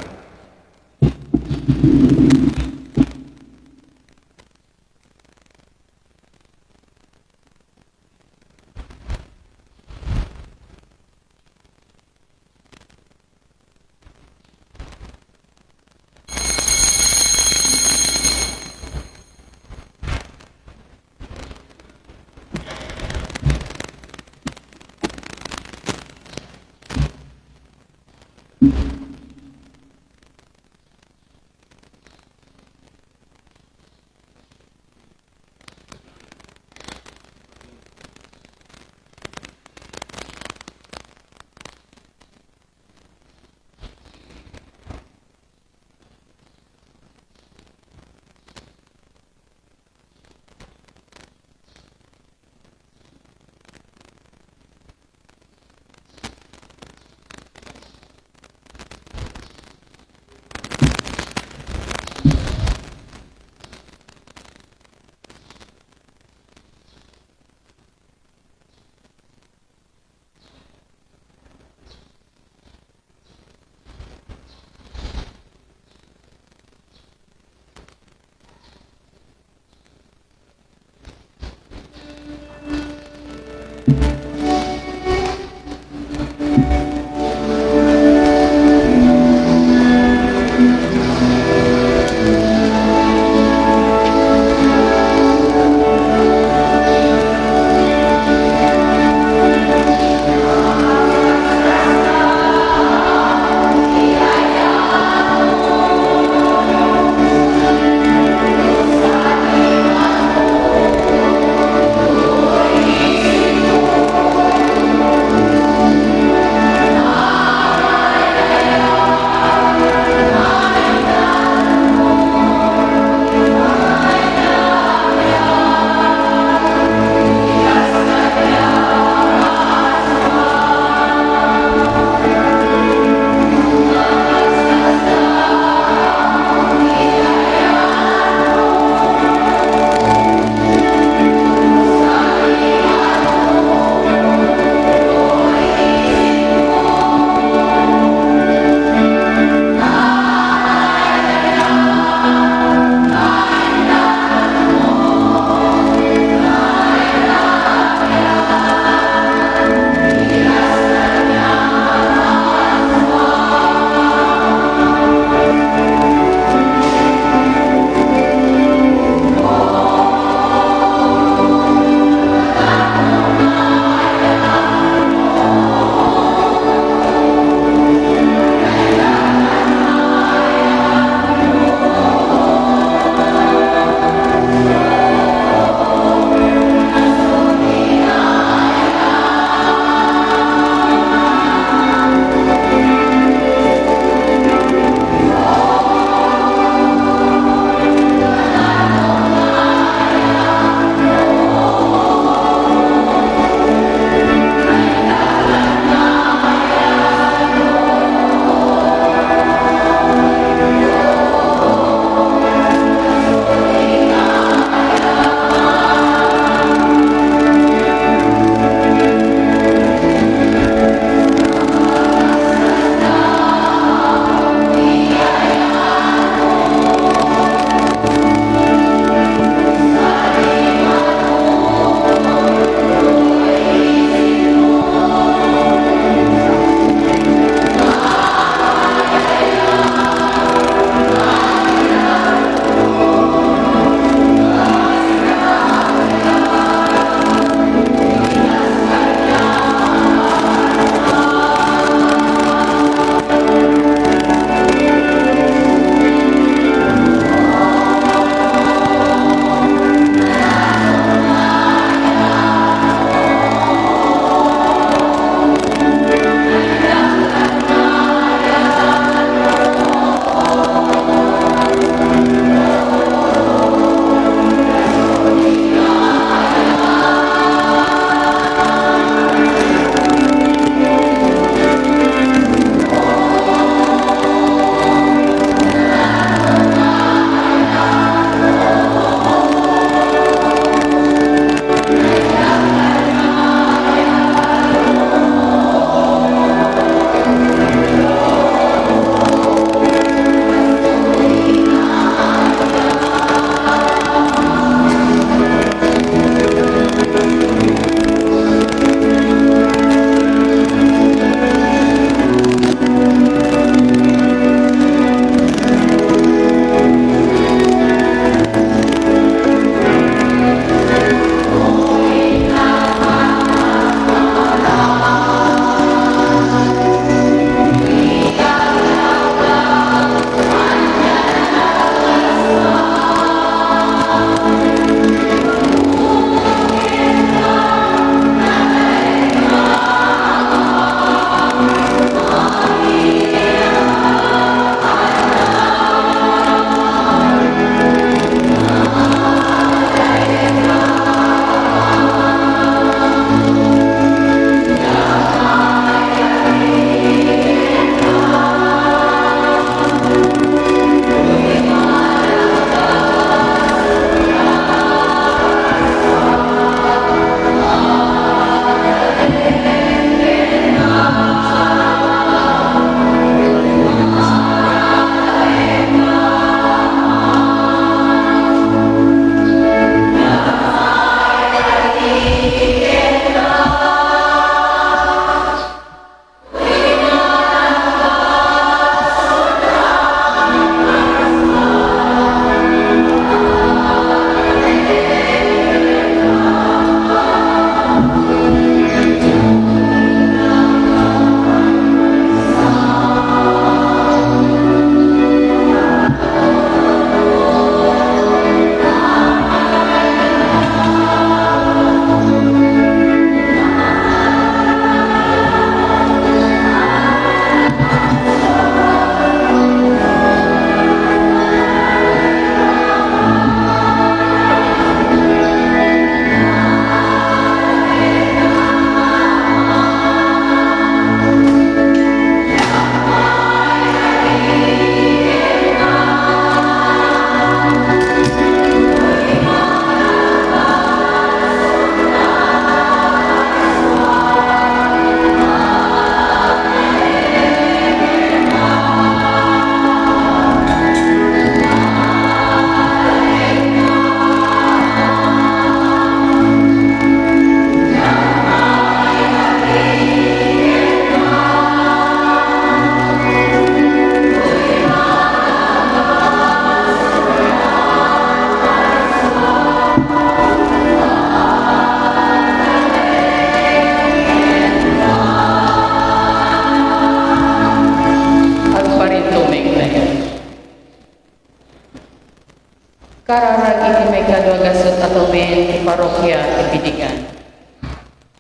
Kararag iti may kaluagasot at umen, ti parokya, ti bidigan.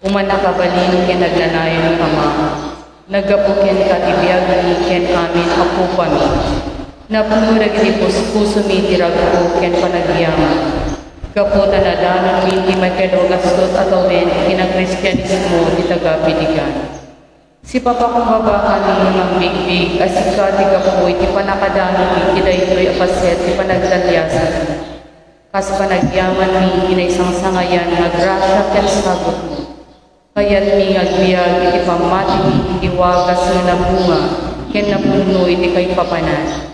Umanakabalin ken nagnanayon ng Ama, nagapuken ka ti biyag ken amin apupami. Napunurag iti puso mi ti ragpo ken panagyaman. Kaputan na danon mi ti may kaluagasot at umen, kinakristianismo ti tagabidigan. Si Papa kumbaba kami ng bigbig, asika ti kapoy, ti panakadami mi, ti daytoy apaset, ti panagdalyasan. Kas panagyaman mi, inaisang sangayan, nagrasya ken sagot mo. Kaya't mi agbiag, iti pamati mi, iti wagas na bunga, ken napuno iti kay papanan.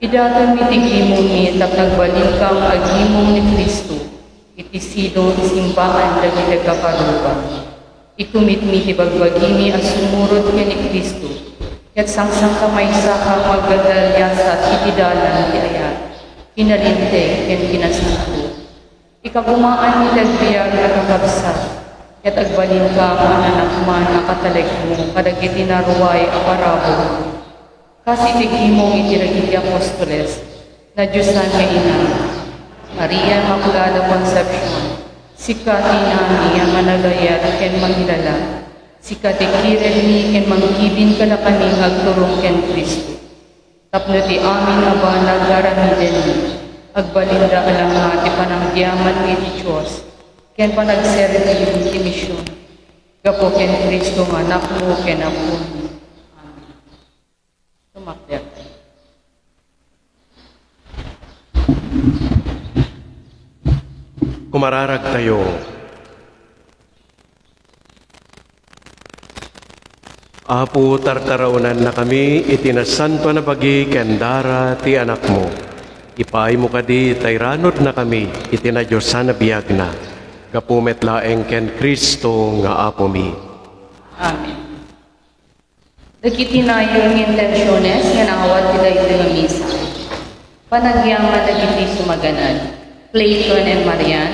Idaton mi ti gimong mi, tap nagbalin kang agimong ni Kristo, iti silong isimbahan dagiti kakaruba. Ikumit mi ti bagbagimi ang sumurot ken ni Kristo, ket sangsang kamay sa kang magdadalyasat iti dalan ti ayat, kinalinte ken kinasanto. Ikagumaan mi dagbiag at kakabsat, ket agbalin ka mananakman nakataleg mo, kadagiti naruway aparabo. Kasi tigimong itiragiti apostoles, na Diyosan nga ina, Maria Immaculada Concepcion, sikati nami ang managayat ken manghilala, sikati kiren mi ken mangkibin ka na kaning agturong ken Kristo. Tapno ti amin aba nagaramiden mi, agbalinda alang nga ti pananggiaman mi ti Diyos, ken panagserbi ti misyon. Gapo ken Kristo nga nakmo ken apon. Amen. Tumakder. Kumararag tayo. Apo, tartaraunan na kami, itinasanto na bagi kendara ti anak mo. Ipaay mo kadi, tayranod na kami, itinadyosan na biyag na. Kapumet laeng ken Kristo nga apo mi. Amen. Dagiti nayo ng intensyones nga naawat ti daytoy nga misa. Panagyaman dagiti sumaganan. Clayton and Marian,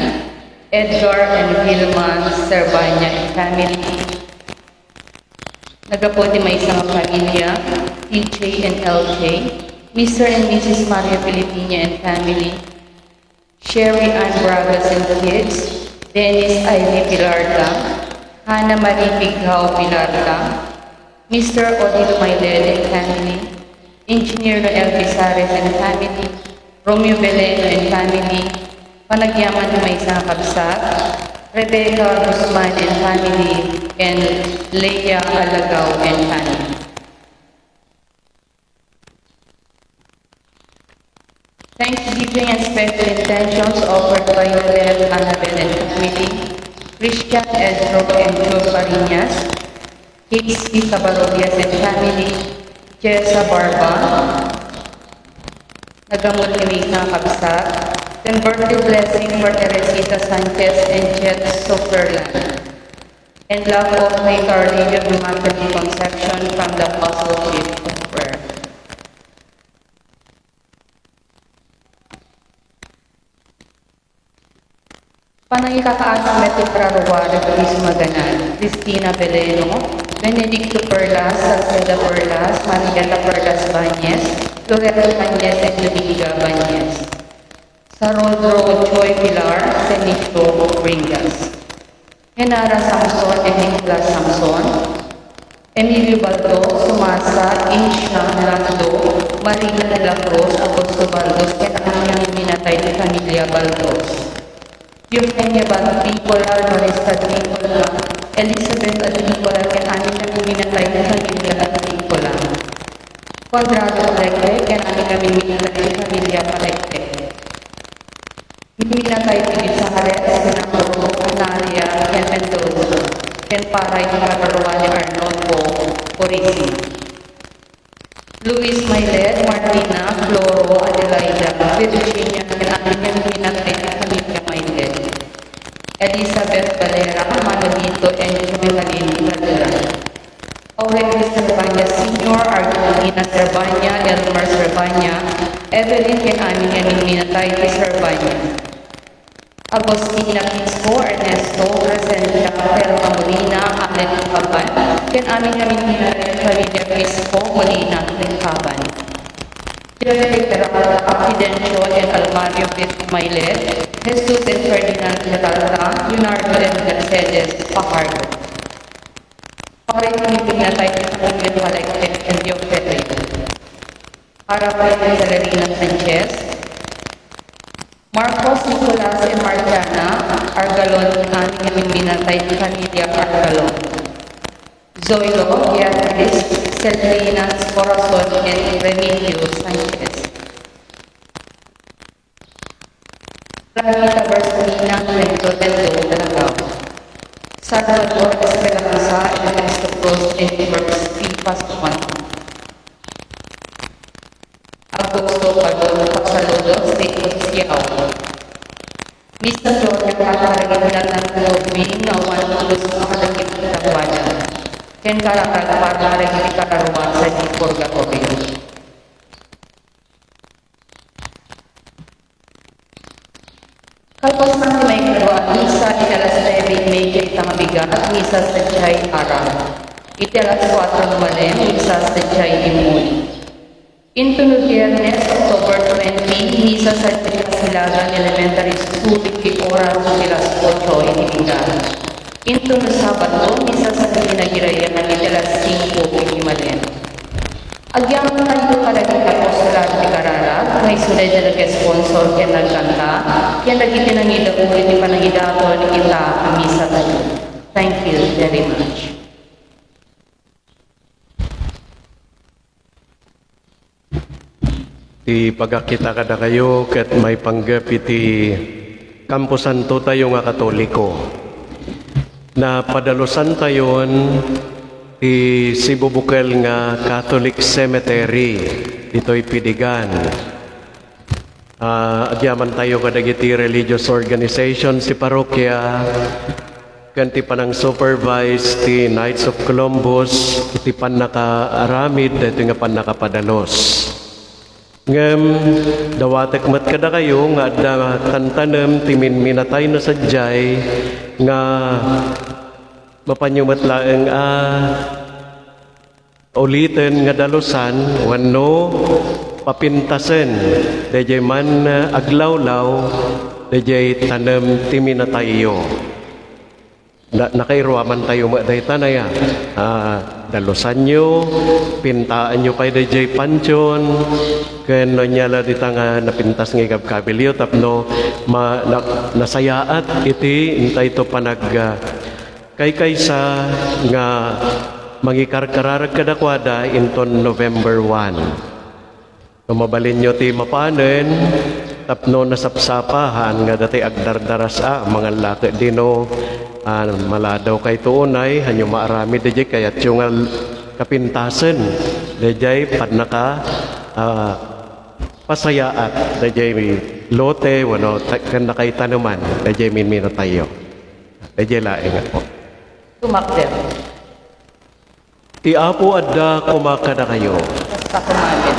Edgar and Vilma Servania and family. Nagaputi may isang pamilya, TJ and LJ, Mr. and Mrs. Maria Filipina and family, Sherry Ann Bragas and kids, Dennis Ivy Pilarta, Hannah Marie Pighao Pilarta, Mr. Odile Mayled and family, Engineer Noel Pisares and family, Romeo Beleno and family, Panagyaman na may isang kabsat, Rebecca Guzman and family, and Leia Alagaw and family. Thanksgiving and special intentions offered by Yolette, Annabel and family, Christian Edro and Joe Farinas, Casey Cabarodias and family, Jessa Barba, nagamot ni may isang kabsat, and birthday blessing for Teresita Sanchez and Jet Soferland. And love of my Our Lady of Immaculate Conception from the Apostleship of Prayer. Panangikakaasa Meti Praruwa, Rebis Maganan, Cristina Beleno, Benedicto Perlas, Salceda Perlas, Marieta Perlas Bañez, Loreto Bañez, and Ludiga Bañez. Sarodro Joy Pilar, Senito Bringas. Henara Samson and Nicolas Samson. Emilio Baldo, Sumasa, Insha Lando, Marina de la Cruz, Augusto Baldos, and ang minatay ni Familia Baldos. Eugenia Baldicola, Marista Advicola, Elizabeth Advicola, and ang minatay ni Familia Advicola. Quadrado Palecte, and ang minatay ni Familia Palecte. Minatay ni Saharet, Sinapo, Analia, and Mendoza, and Paray ni Cabarua ni Arnolfo, Orisi. Luis Mailet, Martina, Floro, Adelaida, Virginia, and ang minatay ni Familia Mailet. Elizabeth Valera, Manolito, and Jomelin Valera. Aurelio Servania Sr., Argelina Servania, Elmer Servania, Evelyn and aming minatay ni Servania. Agostina Pisco, Ernesto, Resenda, Telma Molina, Allen Caban, ken aming minatay ni Familia Pisco, Molina, and Caban. Director Fidencio and Almario Mailet, Jesus and Ferdinand Catalta, Leonardo and Mercedes Pajardo. Operating Pinatay sa Pumil Collective and Diocese. Para po yung Celerina Sanchez, Marcos Nicolas and Marciana Argalon, aming binatay sa Nidia Argalon. Zoilo Beatriz Celerinas Corazon and Remigio Sanchez. Ramita Barcelina Quinto Tendo Dalagao. Salvador Esperanza and Ernesto Cruz and Works P. Pascuan. Augusto Padon Pasaludo State Official. Mr. George Kataragin ng Lobby na 1 Plus Makalagit ng Tabuada. Ken Karakal para rin kararuan sa Purgatorio. Kalpos ng may karuan, misa italas 9 may kitang bigat, misa sa Chay Arang. Italas 4 Malen, misa sa Chay Imuli. Intunod Viernes, October 20, misa sa Silagan Elementary School, Oras, italas 8 inibigan. Intunod Sabado, misa sa Pinagirayan ng italas 5 inimalin. Agyang tayo kalaging apostolat ni Karara, may sunay na nag-sponsor kaya nagkanta, kaya nag-itinangida ulit ni Panangidako ni kita ang misa tayo. Thank you very much. Ti pagakita kada kayo ket may panggap iti Kampo Santo tayo nga Katoliko. Na padalusan tayon ti Cebu Bukel nga Catholic Cemetery dito'y Pidigan. Agyaman tayo kadagiti religious organization si parokya kanti panang supervise ti Knights of Columbus iti panakaaramid dito nga panakapadalos. Ngem dawatek mat kada kayo nga adda tantanem ti minatay na sadyay nga mapanyumat laeng ulitin nga dalusan wano papintasen dayjay man aglawlaw dayjay tanem ti minatayo. Nakairwaman tayo day tanaya. Dalusan nyo, pintaan nyo pa'y dayjay pansyon, kano nyala dita nga napintas ng ikabkabilyo, tapno nasayaat iti, intay to panag kaysa nga mangikarkararag kadakwada inton November 1. Mabalin nyo ti mapanen, tapno nasapsapahan nga dati agdardaras mga laki dino, maladaw kay tuunay hanyo maarami dayjay kayat yung kapintasen dayjay padnaka pasayaat dayjay lote wano kanda kay tanuman dayjay minmino tayo dayjay laeng ako Tumakder. Ti Apo adda kumakada kayo. Basta kumagit.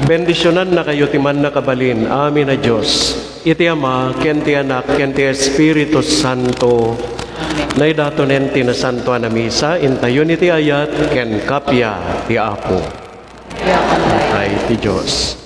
Bendisyonan na kayo timan na kabalin amin na Diyos. Iti Ama, ken ti Anak, ken ti Espiritu Santo. Na idatonen ti na santo na misa, intayon iti ayat, ken kapya ti Apo. Yakan tayo. Ay ti Diyos.